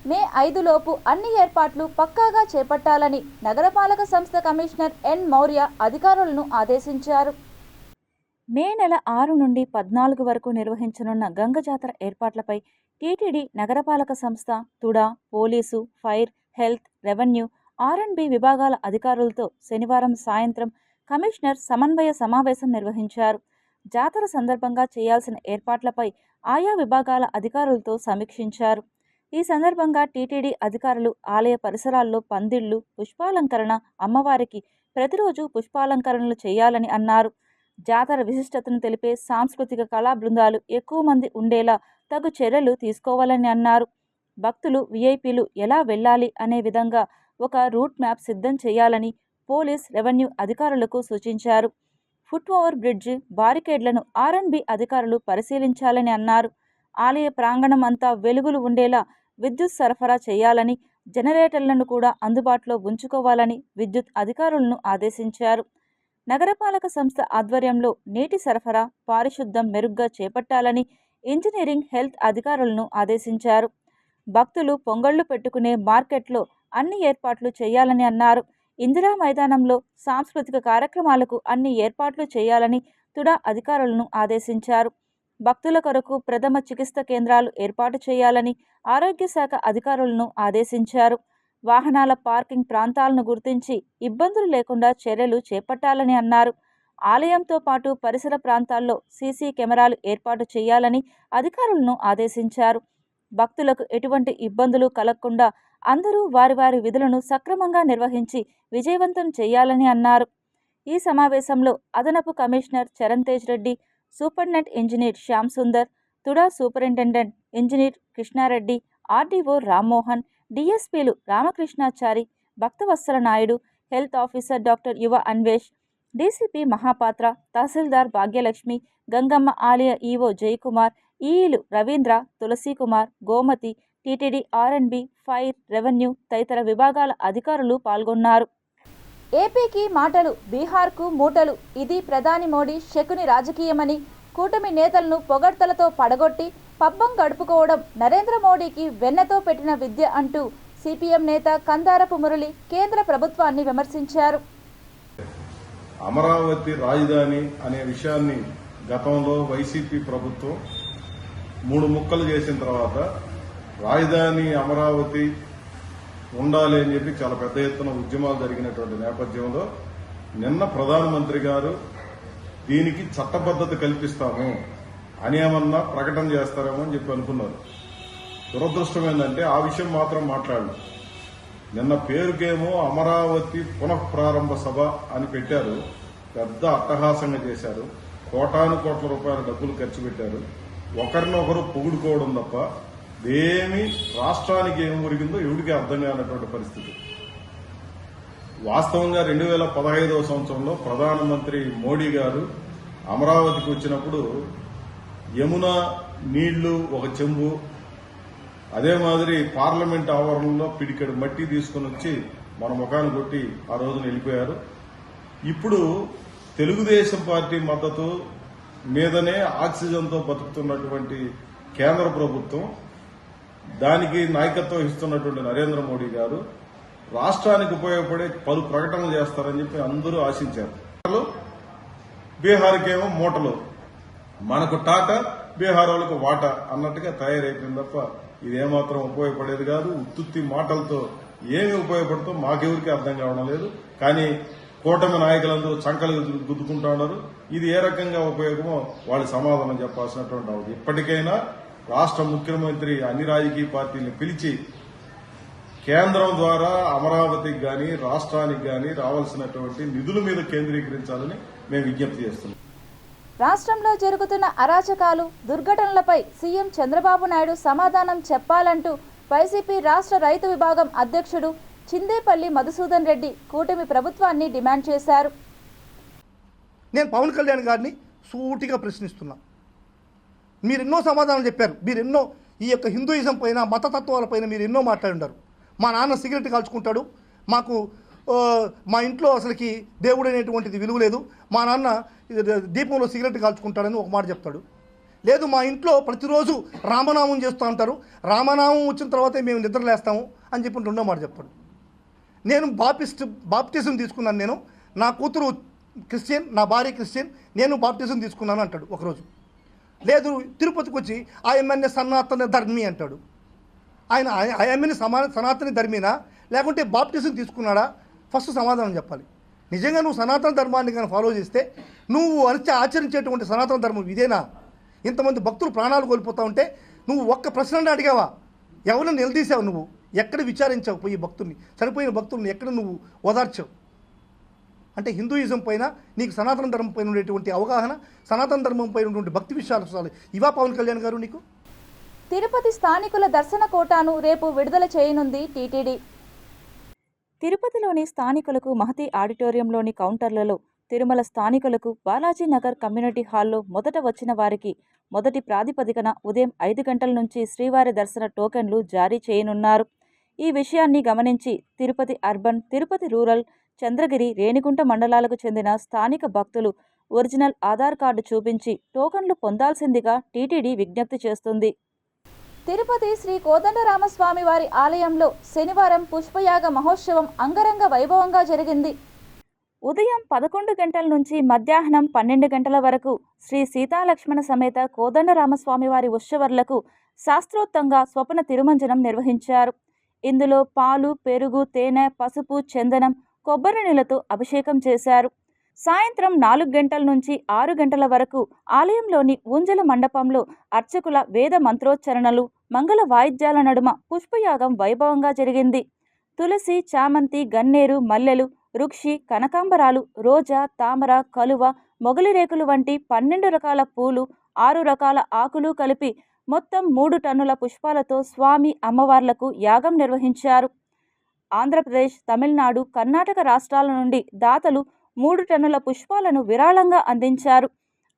Speaker 5: మే 5 లోపు అన్ని ఏర్పాట్లు పక్కాగా చేపట్టాలని నగరపాలక సంస్థ కమిషనర్ ఎన్ మౌర్య అధికారులను ఆదేశించారు. మే నెల 6 నుండి 14 వరకు నిర్వహించనున్న గంగ జాతర ఏర్పాట్లపై టీటీడీ, నగరపాలక సంస్థ, TUDA, police, fire, health, revenue, R&B విభాగాల అధికారులతో శనివారం సాయంత్రం కమిషనర్ సమన్వయ సమావేశం నిర్వహించారు. జాతర సందర్భంగా చేయాల్సిన ఏర్పాట్లపై ఆయా విభాగాల అధికారులతో సమీక్షించారు. ఈ సందర్భంగా టీటీడీ అధికారులు ఆలయ పరిసరాల్లో పందిళ్లు, పుష్పాలంకరణ, అమ్మవారికి ప్రతిరోజు పుష్పాలంకరణలు చేయాలని అన్నారు. జాతర విశిష్టతను తెలిపే సాంస్కృతిక కళా బృందాలు ఎక్కువ మంది ఉండేలా తగు చర్యలు తీసుకోవాలని అన్నారు. భక్తులు, విఐపీలు ఎలా వెళ్ళాలి అనే విధంగా ఒక రూట్ మ్యాప్ సిద్ధం చేయాలని పోలీస్, రెవెన్యూ అధికారులకు సూచించారు. ఫుట్ ఓవర్ బ్రిడ్జి, బారికేడ్లను R&B అధికారులు పరిశీలించాలని అన్నారు. ఆలయ ప్రాంగణం అంతా వెలుగులు ఉండేలా విద్యుత్ సరఫరా చేయాలని, జనరేటర్లను కూడా అందుబాటులో ఉంచుకోవాలని విద్యుత్ అధికారులను ఆదేశించారు. నగరపాలక సంస్థ ఆధ్వర్యంలో నీటి సరఫరా, పారిశుద్ధం మెరుగ్గా చేపట్టాలని ఇంజనీరింగ్, హెల్త్ అధికారులను ఆదేశించారు. భక్తులు పొంగళ్లు పెట్టుకునే మార్కెట్లో అన్ని ఏర్పాట్లు చేయాలని అన్నారు. ఇందిరా మైదానంలో సాంస్కృతిక కార్యక్రమాలకు అన్ని ఏర్పాట్లు చేయాలని తుడా అధికారులను ఆదేశించారు. భక్తుల కొరకు ప్రథమ చికిత్స కేంద్రాలు ఏర్పాటు చేయాలని ఆరోగ్య శాఖ అధికారులను ఆదేశించారు. వాహనాల పార్కింగ్ ప్రాంతాలను గుర్తించి ఇబ్బందులు లేకుండా చర్యలు చేపట్టాలని అన్నారు. ఆలయంతో పాటు పరిసర ప్రాంతాల్లో సీసీ కెమెరాలు ఏర్పాటు చేయాలని అధికారులను ఆదేశించారు. భక్తులకు ఎటువంటి ఇబ్బందులు కలగకుండా అందరూ వారి వారి విధులను సక్రమంగా నిర్వహించి విజయవంతం చేయాలని అన్నారు. ఈ సమావేశంలో అదనపు commissioner Charan Tej Reddy, superintendent engineer Shyam Sundar, TUDA superintendent engineer Krishna Reddy, RDO Rammohan, డిఎస్పీలు Ramakrishnachari, Bhaktavatsala Naidu, health officer doctor Yuva Anvesh, DCP Mahapatra, tahsildar Bhagyalakshmi, Gangamma ఆలయ ఈవో జయకుమార్, ఈఈలు Ravindra, Tulasikumar, Gomathi, TTD, R&B, fire, revenue తదితర విభాగాల అధికారులు పాల్గొన్నారు. ఏపీకి మాటలు, బీహార్కు మూటలు, ఇది ప్రధాని మోడీ శకుని రాజకీయమని, కూటమి నేతలను పొగడ్తలతో పడగొట్టి పబ్బం గడుపుకోవడం నరేంద్ర మోడీకి వెన్నతో పెట్టిన విద్య అంటూ సిపిఎం నేత కందారపు మురళి కేంద్ర ప్రభుత్వాన్ని విమర్శించారు.
Speaker 10: అమరావతి రాజధాని అనే విషయాన్ని గతంలో వైసీపీ ప్రభుత్వం 3 ముక్కలు చేసిన తర్వాత రాజధాని అమరావతి ఉండాలి అని చెప్పి చాలా పెద్ద ఎత్తున ఉద్యమాలు జరిగినటువంటి నేపథ్యంలో నిన్న ప్రధానమంత్రి గారు దీనికి చట్టబద్ధత కల్పిస్తాము అని ఏమన్నా ప్రకటన చేస్తారేమో అని చెప్పి అనుకున్నారు. దురదృష్టం ఏంటంటే ఆ విషయం మాత్రం మాట్లాడలేదు. నిన్న పేరుకేమో అమరావతి పునఃప్రారంభ సభ అని పెట్టారు. పెద్ద అట్టహాసంగా చేశారు. కోటాను కోట్ల రూపాయల డబ్బులు ఖర్చు పెట్టారు. ఒకరినొకరు పొగుడుకోవడం తప్ప ఏమి రాష్ట్రానికి ఏం ఒరిగిందో ఎవరికి అర్థం కానటువంటి పరిస్థితి. వాస్తవంగా 2015వ సంవత్సరంలో ప్రధానమంత్రి మోడీ గారు అమరావతికి వచ్చినప్పుడు యమున నీళ్లు ఒక చెంబు, అదే మాదిరి పార్లమెంట్ ఆవరణలో పిడికెడు మట్టి తీసుకుని వచ్చి మన ముఖాన్ని కొట్టి ఆ రోజున వెళ్ళిపోయారు. ఇప్పుడు తెలుగుదేశం పార్టీ మద్దతు మీదనే ఆక్సిజన్తో బతుకుతున్నటువంటి కేంద్ర ప్రభుత్వం, దానికి నాయకత్వం ఇస్తున్నటువంటి నరేంద్ర మోడీ గారు రాష్ట్రానికి ఉపయోగపడే పలు ప్రకటనలు చేస్తారని చెప్పి అందరూ ఆశించారు. బీహార్కేమో మూటలు, మనకు టాటా, బీహార్ వాళ్ళకు వాటా అన్నట్టుగా తయారైపోయింది తప్ప ఇదేమాత్రం ఉపయోగపడేది కాదు. ఉత్తుత్తి మాటలతో ఏమి ఉపయోగపడుతుందో మాకెవరికి అర్థం కావడం లేదు. కానీ కూటమి నాయకులందరూ చంకలు గుద్దుకుంటా ఉన్నారు. ఇది ఏ రకంగా ఉపయోగమో వాళ్ళు సమాధానం చెప్పాల్సినటువంటి అవసరం. ఇప్పటికైనా రాష్ట్ర ముఖ్యమంత్రి అన్ని రాజకీయ పార్టీలను పిలిచి కేంద్రం ద్వారా అమరావతికి గాని రాష్ట్రానికి గాని రావాల్సినటువంటి నిధుల మీద కేంద్రీకరించాలని మేము విజ్ఞప్తి చేస్తున్నాం.
Speaker 1: రాష్ట్రంలో జరుగుతున్న అరాచకాలు, దుర్ఘటనలపై సీఎం చంద్రబాబు నాయుడు సమాధానం చెప్పాలంటూ వైసీపీ రాష్ట్ర రైతు విభాగం అధ్యక్షుడు చిందేపల్లి మధుసూదన్ రెడ్డి కూటమి ప్రభుత్వాన్ని డిమాండ్ చేశారు.
Speaker 11: నేను పవన్ కళ్యాణ్ గారిని సూటిగా ప్రశ్నిస్తున్నా. మీరు ఎన్నో సమాధానం చెప్పారు. మీరు ఎన్నో ఈ యొక్క హిందూయిజం పైన, మతతత్వాల పైన మీరు ఎన్నో మాట్లాడుంటారు. మా నాన్న సిగరెట్ కాల్చుకుంటాడు, మాకు మా ఇంట్లో అసలుకి దేవుడు అనేటువంటిది విలువ లేదు, మా నాన్న దీపంలో సిగరెట్ కాల్చుకుంటాడని ఒక మాట చెప్తాడు. లేదు, మా ఇంట్లో ప్రతిరోజు రామనామం చేస్తూ ఉంటారు, రామనామం వచ్చిన తర్వాతే మేము నిద్రలేస్తాము అని చెప్పి రెండో మాట చెప్తాడు. నేను బాప్టిజం తీసుకున్నాను, నేను నా కూతురు క్రిస్టియన్, నా భార్య క్రిస్టియన్, నేను బాప్టిజం తీసుకున్నాను అంటాడు ఒకరోజు. లేదు, తిరుపతికి వచ్చి ఆయమ్మని సనాతన ధర్మి అంటాడు. ఆయన ఆయమ్మని సనాతన ధర్మీనా లేకుంటే బాప్టిజం తీసుకున్నాడా? ఫస్ట్ సమాధానం చెప్పాలి. నిజంగా నువ్వు సనాతన ధర్మాన్ని కానీ ఫాలో చేస్తే నువ్వు ఆచరించేటువంటి సనాతన ధర్మం ఇదేనా? ఇంతమంది భక్తులు ప్రాణాలు కోల్పోతూ ఉంటే నువ్వు ఒక్క ప్రశ్న అడిగావా? ఎవరిని నిలదీసావు? నువ్వు ఎక్కడ విచారించావు? పోయి భక్తుల్ని, చనిపోయిన భక్తుల్ని ఎక్కడ నువ్వు ఓదార్చావు? అంటే హిందూయిజం పైన నీకు సనాతన ధర్మం పైన ఉండేటువంటి అవగాహన, సనాతన ధర్మం పైన ఉన్నటువంటి భక్తి విషయాలు ఇవా పవన్ కళ్యాణ్ గారు నీకు?
Speaker 1: తిరుపతి స్థానికుల దర్శన కోటాను రేపు విడుదల చేయనుంది టీటీడీ. తిరుపతిలోని స్థానికులకు మహతి ఆడిటోరియంలోని కౌంటర్లలో, తిరుమల స్థానికులకు బాలాజీ నగర్ కమ్యూనిటీ హాల్లో మొదట వచ్చిన వారికి మొదటి ప్రాతిపదికన ఉదయం 5 గంటల నుంచి శ్రీవారి దర్శన టోకెన్లు జారీ చేయనున్నారు. ఈ విషయాన్ని గమనించి తిరుపతి అర్బన్, తిరుపతి రూరల్, చంద్రగిరి, రేణిగుంట మండలాలకు చెందిన స్థానిక భక్తులు ఒరిజినల్ ఆధార్ కార్డు చూపించి టోకన్లు పొందాల్సిందిగా టీటీడీ విజ్ఞప్తి చేస్తుంది. తిరుపతి శ్రీ కోదండరామస్వామి వారి ఆలయంలో శనివారం పుష్పయాగ మహోత్సవం అంగరంగ వైభవంగా జరిగింది. ఉదయం 11 గంటల నుంచి మధ్యాహ్నం 12 గంటల వరకు శ్రీ సీతాలక్ష్మణ సమేత కోదండరామస్వామి వారి ఉత్సవర్లకు శాస్త్రోక్తంగా స్వప్న తిరుమంజనం నిర్వహించారు. ఇందులో పాలు, పెరుగు, తేనె, పసుపు, చందనం, కొబ్బరి నీళ్లతో అభిషేకం చేశారు. సాయంత్రం 4 గంటల నుంచి 6 గంటల వరకు ఆలయంలోని ఊంజల మండపంలో అర్చకుల వేద మంత్రోచ్చరణలు, మంగళ వాయిద్యాల నడుమ పుష్పయాగం వైభవంగా జరిగింది. తులసి, చామంతి, గన్నేరు, మల్లెలు, రుక్షి, కనకాంబరాలు, రోజా, తామర, కలువ, మొగలి రేకులు వంటి 12 రకాల పూలు, 6 రకాల ఆకులు కలిపి మొత్తం 3 టన్నుల పుష్పాలతో స్వామి అమ్మవార్లకు యాగం నిర్వహించారు. ఆంధ్రప్రదేశ్, తమిళనాడు, కర్ణాటక రాష్ట్రాల నుండి దాతలు 3 టన్నుల పుష్పాలను విరాళంగా అందించారు.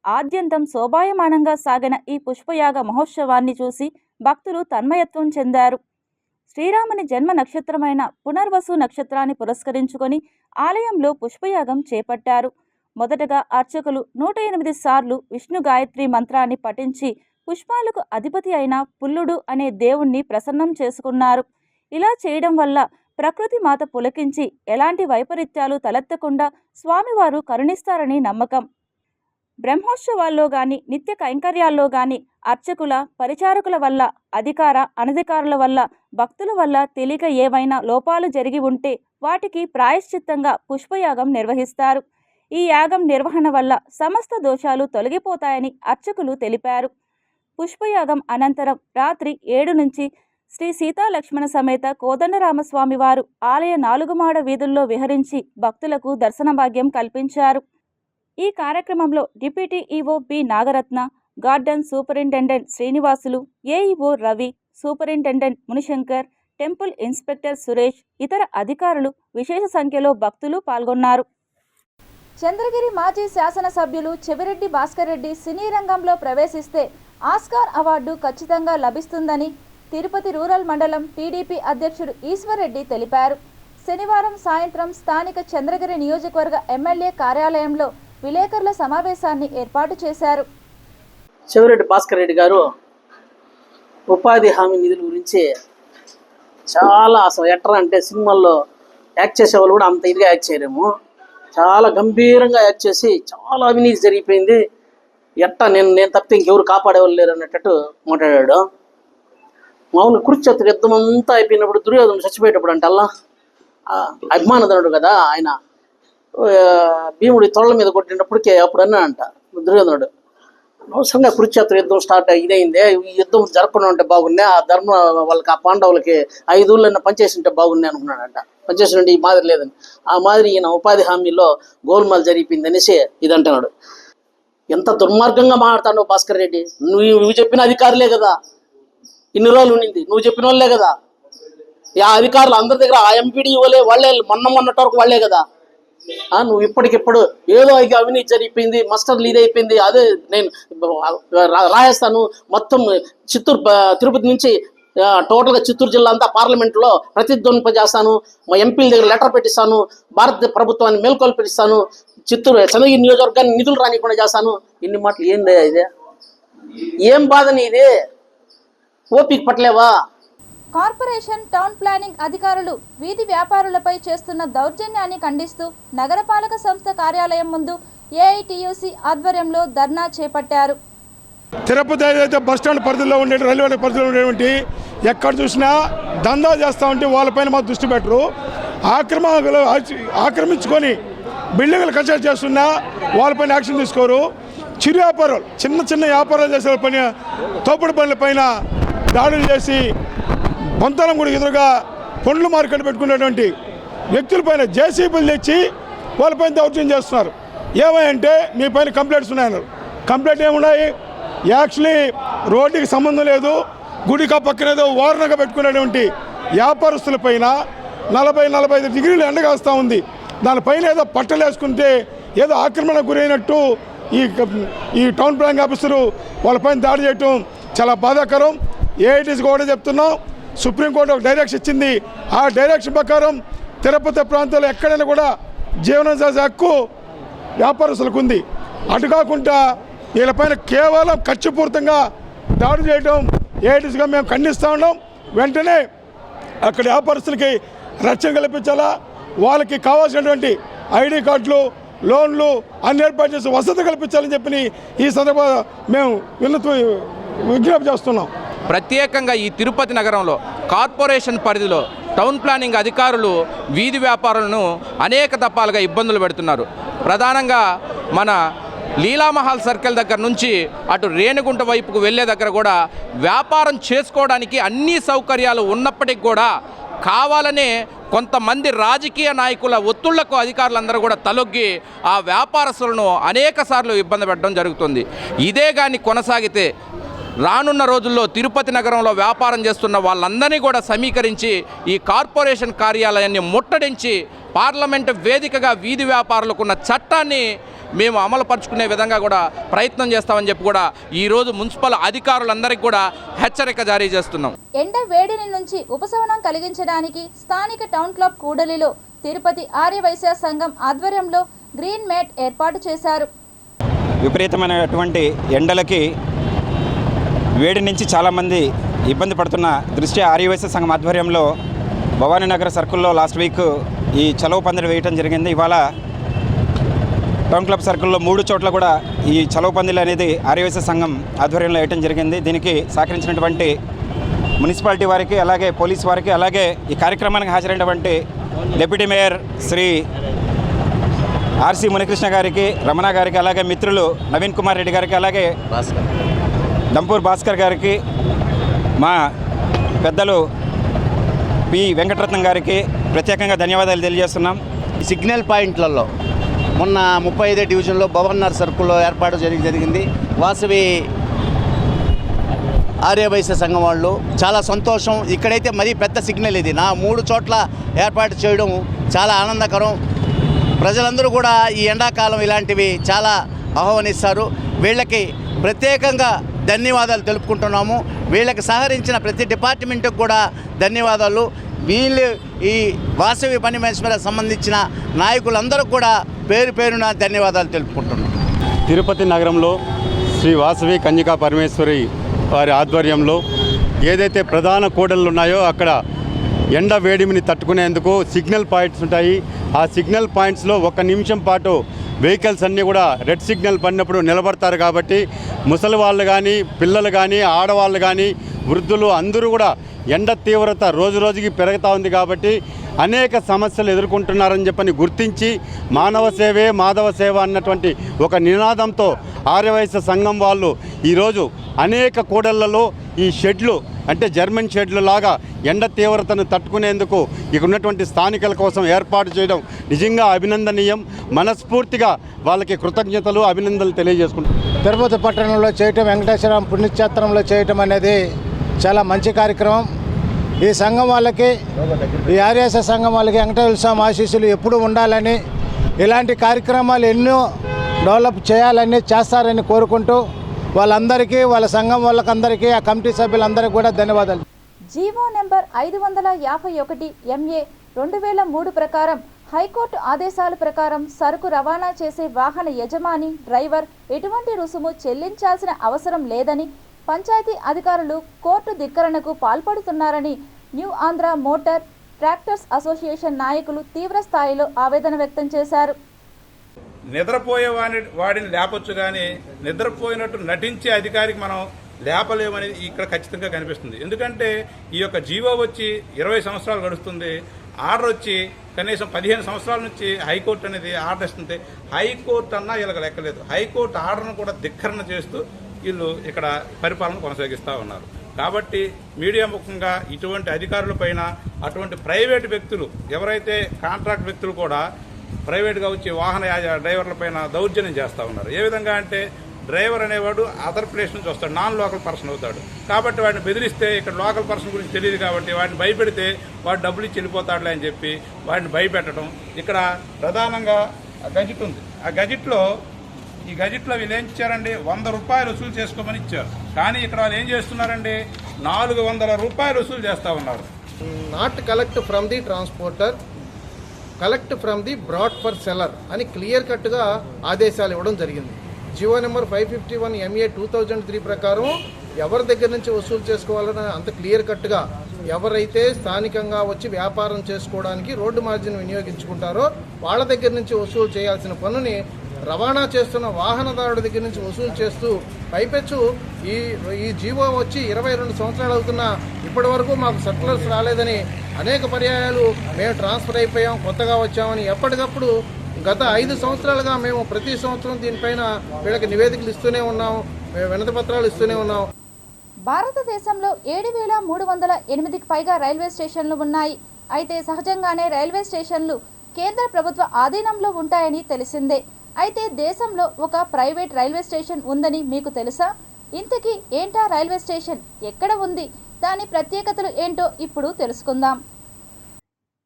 Speaker 1: ఆద్యంతం శోభాయమానంగా సాగిన ఈ పుష్పయాగ మహోత్సవాన్ని చూసి భక్తులు తన్మయత్వం చెందారు. శ్రీరాముని జన్మ నక్షత్రమైన పునర్వసు నక్షత్రాన్ని పురస్కరించుకొని ఆలయంలో పుష్పయాగం చేపట్టారు. మొదటగా అర్చకులు 108 సార్లు విష్ణు గాయత్రి మంత్రాన్ని పఠించి పుష్పాలకు అధిపతి అయిన పుల్లుడు అనే దేవుణ్ణి ప్రసన్నం చేసుకున్నారు. ఇలా చేయడం వల్ల ప్రకృతి మాత పులకించి ఎలాంటి వైపరీత్యాలు తలెత్తకుండా స్వామివారు కరుణిస్తారని నమ్మకం. బ్రహ్మోత్సవాల్లో గాని, నిత్య కైంకర్యాల్లో గాని అర్చకుల, పరిచారకుల వల్ల, అధికార అనధికారుల వల్ల, భక్తుల వల్ల తెలియక ఏవైనా లోపాలు జరిగి ఉంటే వాటికి ప్రాయశ్చిత్తంగా పుష్పయాగం నిర్వహిస్తారు. ఈ యాగం నిర్వహణ వల్ల సమస్త దోషాలు తొలగిపోతాయని అర్చకులు తెలిపారు. పుష్పయాగం అనంతరం రాత్రి 7 నుంచి శ్రీ సీతాలక్ష్మణ సమేత కోదండరామస్వామి వారు ఆలయ 4 మాడ వీధుల్లో విహరించి భక్తులకు దర్శన భాగ్యం కల్పించారు. ఈ కార్యక్రమంలో deputy EO B Nagaratna, garden superintendent Srinivasulu, AEO Ravi, superintendent Munishankar, temple inspector Suresh, ఇతర అధికారులు, విశేష సంఖ్యలో భక్తులు పాల్గొన్నారు. చంద్రగిరి మాజీ శాసనసభ్యులు చెవిరెడ్డి భాస్కర్ రెడ్డి సినీ రంగంలో ప్రవేశిస్తే ఆస్కార్ అవార్డు ఖచ్చితంగా లభిస్తుందని తిరుపతి రూరల్ మండలం టీడీపీ అధ్యక్షుడు ఈశ్వర్రెడ్డి తెలిపారు. శనివారం సాయంత్రం స్థానిక చంద్రగిరి నియోజకవర్గ ఎమ్మెల్యే కార్యాలయంలో విలేకరుల సమావేశాన్ని ఏర్పాటు చేశారు.
Speaker 12: చెవిరెడ్డి భాస్కర్ రెడ్డి గారు ఉపాధి హామీ నిధుల గురించి చాలా, అసలు ఎట్లా అంటే సినిమాల్లో యాక్ట్ చేసే వాళ్ళు కూడా అంత ఇదిగా యాక్ట్ చేయలేము, చాలా గంభీరంగా యాక్ట్ చేసి చాలా అవినీతి జరిగిపోయింది, ఎట్టా నేను తప్పితే ఇంకెవరు కాపాడేవాళ్ళు లేరు అన్నట్టు మాట్లాడాడు. మామూలు కురుక్షేత్ర యుద్ధం అంతా అయిపోయినప్పుడు దుర్యోధన చచ్చిపోయేటప్పుడు అంటే అలా అభిమానధనుడు కదా ఆయన, భీముడి తొళ్ళ మీద కొట్టినప్పటికే అప్పుడు అన్నాడంట దుర్యోధనుడు, అనవసరంగా కురుక్షేత్ర యుద్ధం స్టార్ట్ ఇదైందే, ఈ యుద్ధం జరగకుండా ఉంటే బాగున్నాయి, ఆ ధర్మ వాళ్ళకి ఆ పాండవులకి 5 ఊళ్ళన్నా పనిచేసి ఉంటే బాగున్నాయి అనుకున్నాడంట. పనిచేసి ఉంటే ఈ మాదిరి లేదని. ఆ మాదిరి ఈయన ఉపాధి హామీలో గోల్మాల్ జరిగిపోయింది అనేసి ఇది అంటున్నాడు. ఎంత దుర్మార్గంగా మాట్లాడుతాడు భాస్కర్ రెడ్డి. నువ్వు చెప్పిన అధికారులే కదా ఇన్ని రోజులు ఉండింది, నువ్వు చెప్పిన వాళ్ళే కదా ఆ అధికారులు అందరి దగ్గర, ఆ ఎంపీడీ వాళ్ళే మొన్నటి వరకు వాళ్ళే కదా. నువ్వు ఇప్పటికిప్పుడు ఏదో అవినీతి జరిగిపోయింది, మస్టర్లు ఇది అయిపోయింది, అదే నేను రాజస్థాను మొత్తం చిత్తూరు తిరుపతి నుంచి టోటల్గా చిత్తూరు జిల్లా అంతా పార్లమెంట్లో ప్రతిధ్వనింపజేస్తాను, మా ఎంపీల దగ్గర లెటర్ పెట్టిస్తాను, భారత ప్రభుత్వాన్ని మేల్కొల్పిస్తాను, చిత్తూరు చంద్రగిరి నియోజకవర్గాన్ని నిధులు రానికుండా చేస్తాను. ఇన్ని మాటలు ఏందే ఇదే? ఏం బాధని ఇది? ఓపిక పట్టలేవా?
Speaker 5: కార్పొరేషన్ టౌన్ ప్లానింగ్ అధికారులు వీధి వ్యాపారులపై చేస్తున్న దౌర్జన్యాన్ని ఖండిస్తూ నగరపాలక సంస్థ కార్యాలయం ముందు ఏఐటీయూసీ ఆధ్వర్యంలో ధర్నా చేపట్టారు.
Speaker 13: తిరుపతి ఏదైతే బస్టాండ్ పరిధిలో ఉండే రైల్వే పరిధిలో ఉండేటువంటి ఎక్కడ చూసినా దందా చేస్తూ ఉంటే వాళ్ళపైన మా దృష్టి పెట్టరు. ఆక్రమించుకొని బిల్డింగ్లు కన్స్ట్రక్ట్ చేస్తున్నా వాళ్ళపైన యాక్షన్ తీసుకోరు. చిరు వ్యాపారాలు చిన్న వ్యాపారాలు చేసే పైన తోపుడు బండ్ల పైన దాడులు చేసి బొంతలం కూడా ఎదురుగా పండ్లు మార్కెట్ పెట్టుకునేటువంటి వ్యక్తులపైన జేసీబీలు తెచ్చి వాళ్ళపైన దౌర్జన్యం చేస్తున్నారు. ఏమంటే మీ పైన కంప్లైంట్స్ ఉన్నాయన్నారు. కంప్లైంట్ ఏమున్నాయి? యాక్చువల్లీ రోడ్డుకి సంబంధం లేదు, గుడికా పక్కనేదో వారణగా పెట్టుకునేటువంటి వ్యాపారస్తులపైన 40-45 డిగ్రీలు ఎండగాస్తూ ఉంది. దానిపైన ఏదో పట్టలు వేసుకుంటే ఏదో ఆక్రమణకు గురైనట్టు ఈ టౌన్ ప్లానింగ్ ఆఫీసరు వాళ్ళపైన దాడి చేయటం చాలా బాధాకరం. ఏఐటీసీ కూడా చెప్తున్నాం, సుప్రీంకోర్టు ఒక డైరెక్షన్ ఇచ్చింది. ఆ డైరెక్షన్ ప్రకారం తిరుపతి ప్రాంతంలో ఎక్కడైనా కూడా జీవనం చేసే హక్కు వ్యాపారస్తులకు ఉంది. అటు కాకుండా వీళ్ళపైన కేవలం ఖర్చుపూరితంగా దాడి చేయడం ఏఐటీసీగా మేము ఖండిస్తూ ఉన్నాం. వెంటనే అక్కడ వ్యాపారస్తులకి రక్షణ కల్పించాలా, వాళ్ళకి కావాల్సినటువంటి ఐడి కార్డులు, లోన్లు అన్ని ఏర్పాటు చేసి వసతి కల్పించాలని చెప్పి ఈ సందర్భంగా మేము విజ్ఞప్తి చేస్తున్నాం.
Speaker 14: ప్రత్యేకంగా ఈ తిరుపతి నగరంలో కార్పొరేషన్ పరిధిలో టౌన్ ప్లానింగ్ అధికారులు వీధి వ్యాపారులను అనేక దఫాలుగా ఇబ్బందులు పెడుతున్నారు. ప్రధానంగా మన లీలామహల్ సర్కిల్ దగ్గర నుంచి అటు రేణిగుంట వైపుకు వెళ్ళే దగ్గర కూడా వ్యాపారం చేసుకోవడానికి అన్ని సౌకర్యాలు ఉన్నప్పటికీ కూడా కావాలనే కొంతమంది రాజకీయ నాయకుల ఒత్తిళ్లకు అధికారులందరూ కూడా తలొగ్గి ఆ వ్యాపారస్తులను అనేక సార్లు ఇబ్బంది పెట్టడం జరుగుతుంది. ఇదే కానీ కొనసాగితే రానున్న రోజుల్లో తిరుపతి నగరంలో వ్యాపారం చేస్తున్న వాళ్ళందరినీ కూడా సమీకరించి ఈ కార్పొరేషన్ కార్యాలయాన్ని ముట్టడించి పార్లమెంటు వేదికగా వీధి వ్యాపారులకు ఉన్న చట్టాన్ని మేము అమలుపరుచుకునే విధంగా కూడా ప్రయత్నం చేస్తామని చెప్పి కూడా ఈరోజు మున్సిపల్ అధికారులందరికీ కూడా హెచ్చరిక జారీ చేస్తున్నాం.
Speaker 5: ఎండ వేడిని నుంచి ఉపశమనం కలిగించడానికి స్థానిక టౌన్ క్లబ్ కూడలిలో తిరుపతి ఆర్యవైశ్య సంఘం ఆధ్వర్యంలో గ్రీన్ మ్యాట్ ఏర్పాటు చేశారు.
Speaker 15: విపరీతమైనటువంటి ఎండలకి వేడి నుంచి చాలామంది ఇబ్బంది పడుతున్న దృష్ట్యా ఆర్యవైశ్య సంఘం ఆధ్వర్యంలో భవానీనగర్ సర్కిల్లో లాస్ట్ వీక్ ఈ చలువ పందిరి వేయటం జరిగింది. ఇవాళ టౌన్ క్లబ్ సర్కిల్లో 3 చోట్ల కూడా ఈ చలువ పందిరి అనేది ఆర్యవైశ్య సంఘం ఆధ్వర్యంలో వేయటం జరిగింది. దీనికి సహకరించినటువంటి మున్సిపాలిటీ వారికి, అలాగే పోలీస్ వారికి, అలాగే ఈ కార్యక్రమానికి హాజరైనటువంటి deputy mayor Shri RC Munikrishna గారికి, రమణ గారికి, అలాగే మిత్రులు నవీన్ కుమార్ రెడ్డి గారికి, అలాగే దంపూర్ భాస్కర్ గారికి, మా పెద్దలు పి వెంకటరత్నం గారికి ప్రత్యేకంగా ధన్యవాదాలు తెలియజేస్తున్నాం.
Speaker 16: సిగ్నల్ పాయింట్లలో మొన్న 35 డివిజన్లో భవన్నర్ సర్కిల్లో ఏర్పాటు జరిగింది. వాసవి ఆర్యవైశ్య సంఘం వాళ్ళు చాలా సంతోషం. ఇక్కడైతే మరీ పెద్ద సిగ్నల్ ఇది 3 చోట్ల ఏర్పాటు చేయడం చాలా ఆనందకరం. ప్రజలందరూ కూడా ఈ ఎండాకాలం ఇలాంటివి చాలా ఆహ్వానిస్తారు. వీళ్ళకి ప్రత్యేకంగా ధన్యవాదాలు తెలుపుకుంటున్నాము. వీళ్ళకి సహకరించిన ప్రతి డిపార్ట్మెంట్కి కూడా ధన్యవాదాలు. వీళ్ళు ఈ వాసవి పని మనిషి సంబంధించిన నాయకులందరూ కూడా పేరు పేరున ధన్యవాదాలు తెలుపుకుంటున్నాం.
Speaker 17: తిరుపతి నగరంలో శ్రీ వాసవి కన్యకా పరమేశ్వరి వారి ఆధ్వర్యంలో ఏదైతే ప్రధాన కూడళ్ళు ఉన్నాయో అక్కడ ఎండ వేడిమిని తట్టుకునేందుకు సిగ్నల్ పాయింట్స్ ఉంటాయి. ఆ సిగ్నల్ పాయింట్స్లో 1 నిమిషం పాటు వెహికల్స్ అన్నీ కూడా రెడ్ సిగ్నల్ పడినప్పుడు నిలబడతారు. కాబట్టి ముసలి వాళ్ళు కానీ, పిల్లలు కానీ, ఆడవాళ్ళు కానీ, వృద్ధులు అందరూ కూడా ఎండ తీవ్రత రోజు రోజుకి పెరుగుతూ ఉంది. కాబట్టి అనేక సమస్యలు ఎదుర్కొంటున్నారని చెప్పని గుర్తించి మానవ సేవే మాధవ సేవ అన్నటువంటి ఒక నినాదంతో ఆర్యవైశ్య సంఘం వాళ్ళు ఈరోజు అనేక కూడళ్లలో ఈ షెడ్లు అంటే జర్మన్ షెడ్లు లాగా ఎండ తీవ్రతను తట్టుకునేందుకు ఇక ఉన్నటువంటి స్థానికుల కోసం ఏర్పాటు చేయడం నిజంగా అభినందనీయం. మనస్ఫూర్తిగా వాళ్ళకి కృతజ్ఞతలు అభినందనలు తెలియజేసుకుంటాం.
Speaker 18: తిరుపతి పట్టణంలో చేయటం, వెంకటేశ్వర పుణ్యక్షేత్రంలో చేయటం అనేది చాలా మంచి కార్యక్రమం. ఈ సంఘం వాళ్ళకి, ఈ ఆర్యవైశ్య సంఘం వాళ్ళకి వెంకటేశ్వర స్వామి ఆశీస్సులు ఎప్పుడూ ఉండాలని, ఇలాంటి కార్యక్రమాలు ఎన్నో డెవలప్ చేయాలని చేస్తారని కోరుకుంటూ వాళ్ళందరికీ, వాళ్ళ సంఘం వాళ్ళకందరికీ, ఆ కమిటీ సభ్యులందరికీ కూడా ధన్యవాదాలు.
Speaker 1: జీవో నెంబర్ 551 MA 2003 ప్రకారం హైకోర్టు ఆదేశాల ప్రకారం సరుకు రవాణా చేసే వాహన యజమాని, డ్రైవర్ ఎటువంటి రుసుము చెల్లించాల్సిన అవసరం లేదని పంచాయతీ అధికారులు కోర్టు ధిక్కరణకు పాల్పడుతున్నారని new Andhra motor tractors association నాయకులు తీవ్ర స్థాయిలో ఆవేదన వ్యక్తం చేశారు.
Speaker 19: నిద్రపోయే వాడిని లేపొచ్చు, కానీ నిద్రపోయినట్టు నటించే అధికారికి మనం లేపలేమనేది ఇక్కడ ఖచ్చితంగా కనిపిస్తుంది. ఎందుకంటే ఈ యొక్క జీవో వచ్చి 20 సంవత్సరాలు గడుస్తుంది, ఆర్డర్ వచ్చి కనీసం 15 సంవత్సరాల నుంచి హైకోర్టు అనేది ఆర్డర్ ఇస్తుంది. హైకోర్టు అన్నా వీళ్ళకి లెక్కలేదు. హైకోర్టు ఆర్డర్ను కూడా ధిక్కరణ చేస్తూ వీళ్ళు ఇక్కడ పరిపాలన కొనసాగిస్తూ ఉన్నారు. కాబట్టి మీడియా ముఖ్యంగా ఇటువంటి అధికారులపైన, అటువంటి ప్రైవేటు వ్యక్తులు ఎవరైతే కాంట్రాక్ట్ వ్యక్తులు కూడా ప్రైవేట్గా వచ్చి వాహన డ్రైవర్లపైన దౌర్జన్యం చేస్తూ ఉన్నారు. ఏ విధంగా అంటే డ్రైవర్ అనేవాడు అదర్ ప్లేస్ నుంచి వస్తాడు, నాన్ లోకల్ పర్సన్ అవుతాడు. కాబట్టి వాడిని బెదిరిస్తే ఇక్కడ లోకల్ పర్సన్ గురించి తెలియదు కాబట్టి వాడిని భయపెడితే వాడు డబ్బులు ఇచ్చి వెళ్ళిపోతాడులే అని చెప్పి వాడిని భయపెట్టడం. ఇక్కడ ప్రధానంగా గజెట్ ఉంది. ఆ గజెట్లో వీళ్ళు ఏం ఇచ్చారండి, 100 రూపాయలు వసూలు చేసుకోమని ఇచ్చారు. కానీ ఇక్కడ వాళ్ళు ఏం చేస్తున్నారండి, 400 రూపాయలు వసూలు చేస్తూ ఉన్నారు.
Speaker 20: Not collect from the transporter, collect from the broad for seller అని క్లియర్ కట్గా ఆదేశాలు ఇవ్వడం జరిగింది. జియో నెంబర్ 551 MA 2003 ప్రకారం ఎవరి దగ్గర నుంచి వసూలు చేసుకోవాలని అంత క్లియర్ కట్గా, ఎవరైతే స్థానికంగా వచ్చి వ్యాపారం చేసుకోవడానికి రోడ్డు మార్జిన్ వినియోగించుకుంటారో వాళ్ళ దగ్గర నుంచి వసూలు చేయాల్సిన పన్నుని రవాణా చేస్తున్న వాహనదారుడి దగ్గర నుంచి వసూలు చేస్తూ, పైపెచ్చు ఈ జీవో వచ్చి 22 సంవత్సరాలు అవుతున్నా ఇప్పటి వరకు మాకు సర్కులర్స్ రాలేదని అనేక పర్యాయాలు మేము ట్రాన్స్ఫర్ అయిపోయాం, కొత్తగా వచ్చామని ఎప్పటికప్పుడు గత 5 సంవత్సరాలుగా మేము ప్రతి సంవత్సరం దీనిపైన వీళ్ళకి నివేదికలు ఇస్తూనే ఉన్నాం, వినతి పత్రాలు ఇస్తూనే ఉన్నాం.
Speaker 1: భారతదేశంలో 7,308కి పైగా రైల్వే స్టేషన్లు ఉన్నాయి. అయితే సహజంగానే రైల్వే స్టేషన్లు కేంద్ర ప్రభుత్వ ఆధీనంలో ఉంటాయని తెలిసిందే. అయితే దేశంలో ఒక ప్రైవేట్ రైల్వే స్టేషన్ ఉందని మీకు తెలుసా? ఇంతకీ ఏంటా రైల్వే స్టేషన్, ఎక్కడ ఉంది, దాని ప్రత్యేకతలు ఏంటో ఇప్పుడు తెలుసుకుందాం.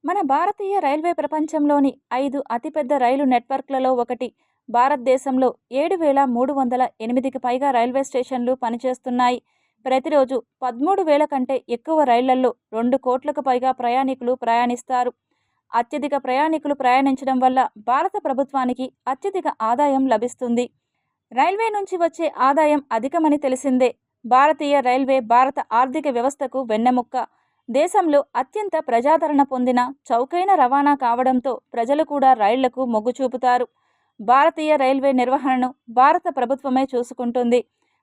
Speaker 1: మన భారతీయ రైల్వే ప్రపంచంలోని 5 అతిపెద్ద రైలు నెట్వర్క్లలో ఒకటి. భారతదేశంలో 7,308కి పైగా రైల్వే స్టేషన్లు పనిచేస్తున్నాయి. ప్రతిరోజు 13,000 కంటే ఎక్కువ రైళ్లలో 2 కోట్లకు పైగా ప్రయాణికులు ప్రయాణిస్తారు. అత్యధిక ప్రయాణికులు ప్రయాణించడం వల్ల భారత ప్రభుత్వానికి అత్యధిక ఆదాయం లభిస్తుంది. రైల్వే నుంచి వచ్చే ఆదాయం అధికమని తెలిసిందే. భారతీయ రైల్వే భారత ఆర్థిక వ్యవస్థకు వెన్నెముక్క. దేశంలో అత్యంత ప్రజాదరణ పొందిన చౌకైన రవాణా కావడంతో ప్రజలు కూడా రైళ్లకు మొగ్గు చూపుతారు. భారతీయ రైల్వే నిర్వహణను భారత ప్రభుత్వమే చూసుకుంటుంది.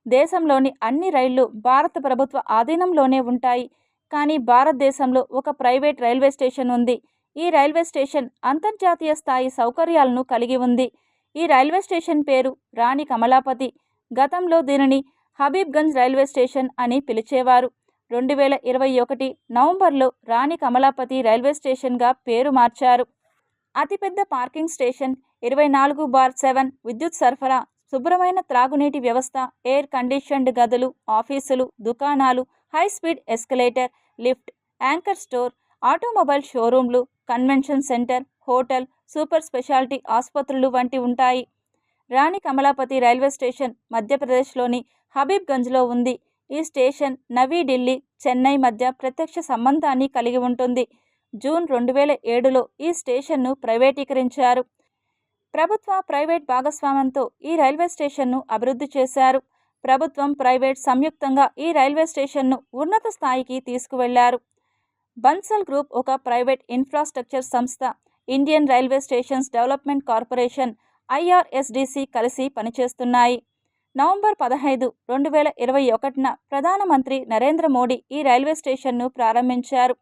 Speaker 1: దేశంలోని అన్ని రైళ్లు భారత ప్రభుత్వ ఆధీనంలోనే ఉంటాయి. కానీ భారతదేశంలో ఒక ప్రైవేట్ రైల్వే స్టేషన్ ఉంది. ఈ రైల్వే స్టేషన్ అంతర్జాతీయ స్థాయి సౌకర్యాలను కలిగి ఉంది. ఈ రైల్వే స్టేషన్ పేరు రాణి కమలాపతి. గతంలో దీనిని హబీబ్గంజ్ రైల్వే స్టేషన్ అని పిలిచేవారు. 2021 నవంబర్లో రాణి కమలాపతి రైల్వే స్టేషన్గా పేరు మార్చారు. అతిపెద్ద పార్కింగ్ స్టేషన్, 24/7 విద్యుత్ సరఫరా, శుభ్రమైన త్రాగునీటి వ్యవస్థ, ఎయిర్ కండిషన్డ్ గదులు, ఆఫీసులు, దుకాణాలు, high speed escalator, lift, anchor store, automobile షోరూంలు, convention centre, hotel, super speciality ఆసుపత్రులు వంటి ఉంటాయి. రాణి కమలాపతి రైల్వే స్టేషన్ మధ్యప్రదేశ్లోని హబీబ్గంజ్లో ఉంది. ఈ స్టేషన్ నవీ ఢిల్లీ, చెన్నై మధ్య ప్రత్యక్ష సంబంధాన్ని కలిగి ఉంటుంది. జూన్ 2007లో ఈ స్టేషన్ను ప్రైవేటీకరించారు. ప్రభుత్వ ప్రైవేట్ భాగస్వామ్యంతో ఈ రైల్వే స్టేషన్ను అభివృద్ధి చేశారు. ప్రభుత్వం, ప్రైవేట్ సంయుక్తంగా ఈ రైల్వే స్టేషన్ను ఉన్నత స్థాయికి తీసుకువెళ్లారు. బన్సల్ గ్రూప్ ఒక ప్రైవేట్ ఇన్ఫ్రాస్ట్రక్చర్ సంస్థ, Indian railway stations development corporation IRSDC కలిసి పనిచేస్తున్నాయి. నవంబర్ 15, 2021న ప్రధానమంత్రి నరేంద్ర మోడీ ఈ రైల్వే స్టేషన్ను ప్రారంభించారు.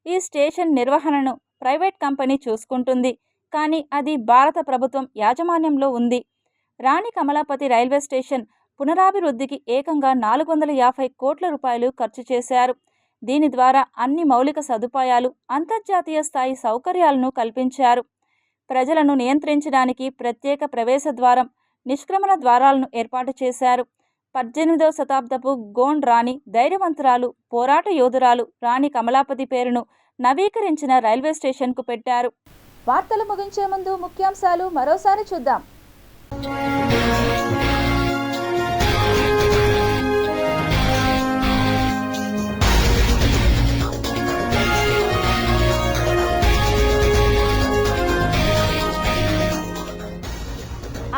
Speaker 1: ఈ స్టేషన్ నిర్వహణను ప్రైవేట్ కంపెనీ చూసుకుంటుంది. కానీ అది భారత ప్రభుత్వం యాజమాన్యంలో ఉంది. రాణి కమలాపతి రైల్వే స్టేషన్ పునరాభివృద్ధికి ఏకంగా 450 కోట్ల రూపాయలు ఖర్చు చేశారు. దీని ద్వారా అన్ని మౌలిక సదుపాయాలు, అంతర్జాతీయ స్థాయి సౌకర్యాలను కల్పించారు. ప్రజలను నియంత్రించడానికి ప్రత్యేక ప్రవేశ ద్వారం, నిష్క్రమణ ద్వారాలను ఏర్పాటు చేశారు. 18వ శతాబ్దపు గోండ్ రాణి, ధైర్యవంతురాలు, పోరాట యోధురాలు రాణి కమలాపతి పేరును నవీకరించిన రైల్వే స్టేషన్కు పెట్టారు.
Speaker 5: వార్తలు ముగించే ముందు ముఖ్యాంశాలు మరోసారి చూద్దాం.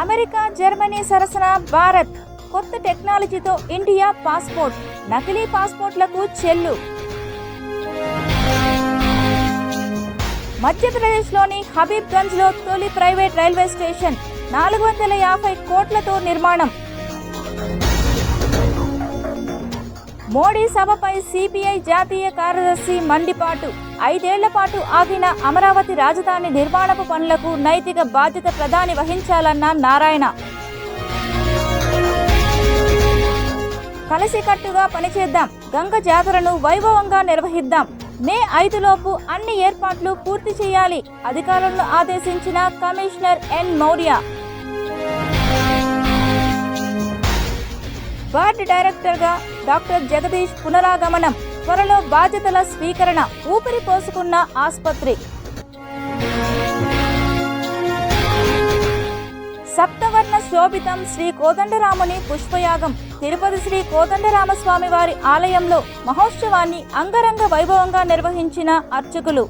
Speaker 1: అమెరికా, జర్మనీ సరసన భారత్ కొత్త టెక్నాలజీతో ఇండియా పాస్పోర్ట్, నకిలీ పాస్పోర్ట్లకు చెల్లు. మధ్యప్రదేశ్లోని హబీబ్గంజ్లో తొలి ప్రైవేట్ రైల్వే స్టేషన్ 450 కోట్లతో నిర్మాణం. మోడీ సభపై సిపిఐ జాతీయ కార్యదర్శి మండిపాటు. 5 ఏళ్ల పాటు ఆగిన అమరావతి రాజధాని నిర్మాణపు పనులకు నైతిక బాధ్యత ప్రధాని వహించాలన్న నారాయణ. కలిసికట్టుగా పనిచేద్దాం, గంగ జాతరను వైభవంగా నిర్వహిద్దాం. మే 5 లోపు అన్ని ఏర్పాట్లు పూర్తి చేయాలి, అధికారులను ఆదేశించిన కమిషనర్ ఎన్ మౌర్య. బోర్డు డైరెక్టర్గా డాక్టర్ జగదీష్ పునరాగమనం. త్వరలో బాధ్యతల స్వీకరణ. ఊపిరి పోసుకున్న ఆసుపత్రి. సప్తవర్ణ శోభితం శ్రీ కోదండరాముని పుష్పయాగం. తిరుపతి శ్రీ కోదండరామస్వామి వారి ఆలయంలో మహోత్సవాన్ని అంగరంగ వైభవంగా నిర్వహించిన అర్చకులు.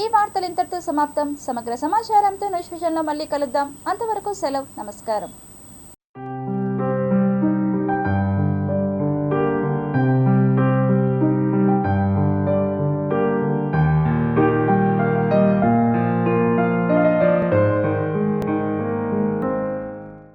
Speaker 5: ఈ వార్తలు ఇంతటితో సమాప్తం. సమగ్ర సమాచారంతో న్యూస్ విజన్లో మళ్ళీ కలుద్దాం. అంతవరకు సెలవు. నమస్కారం.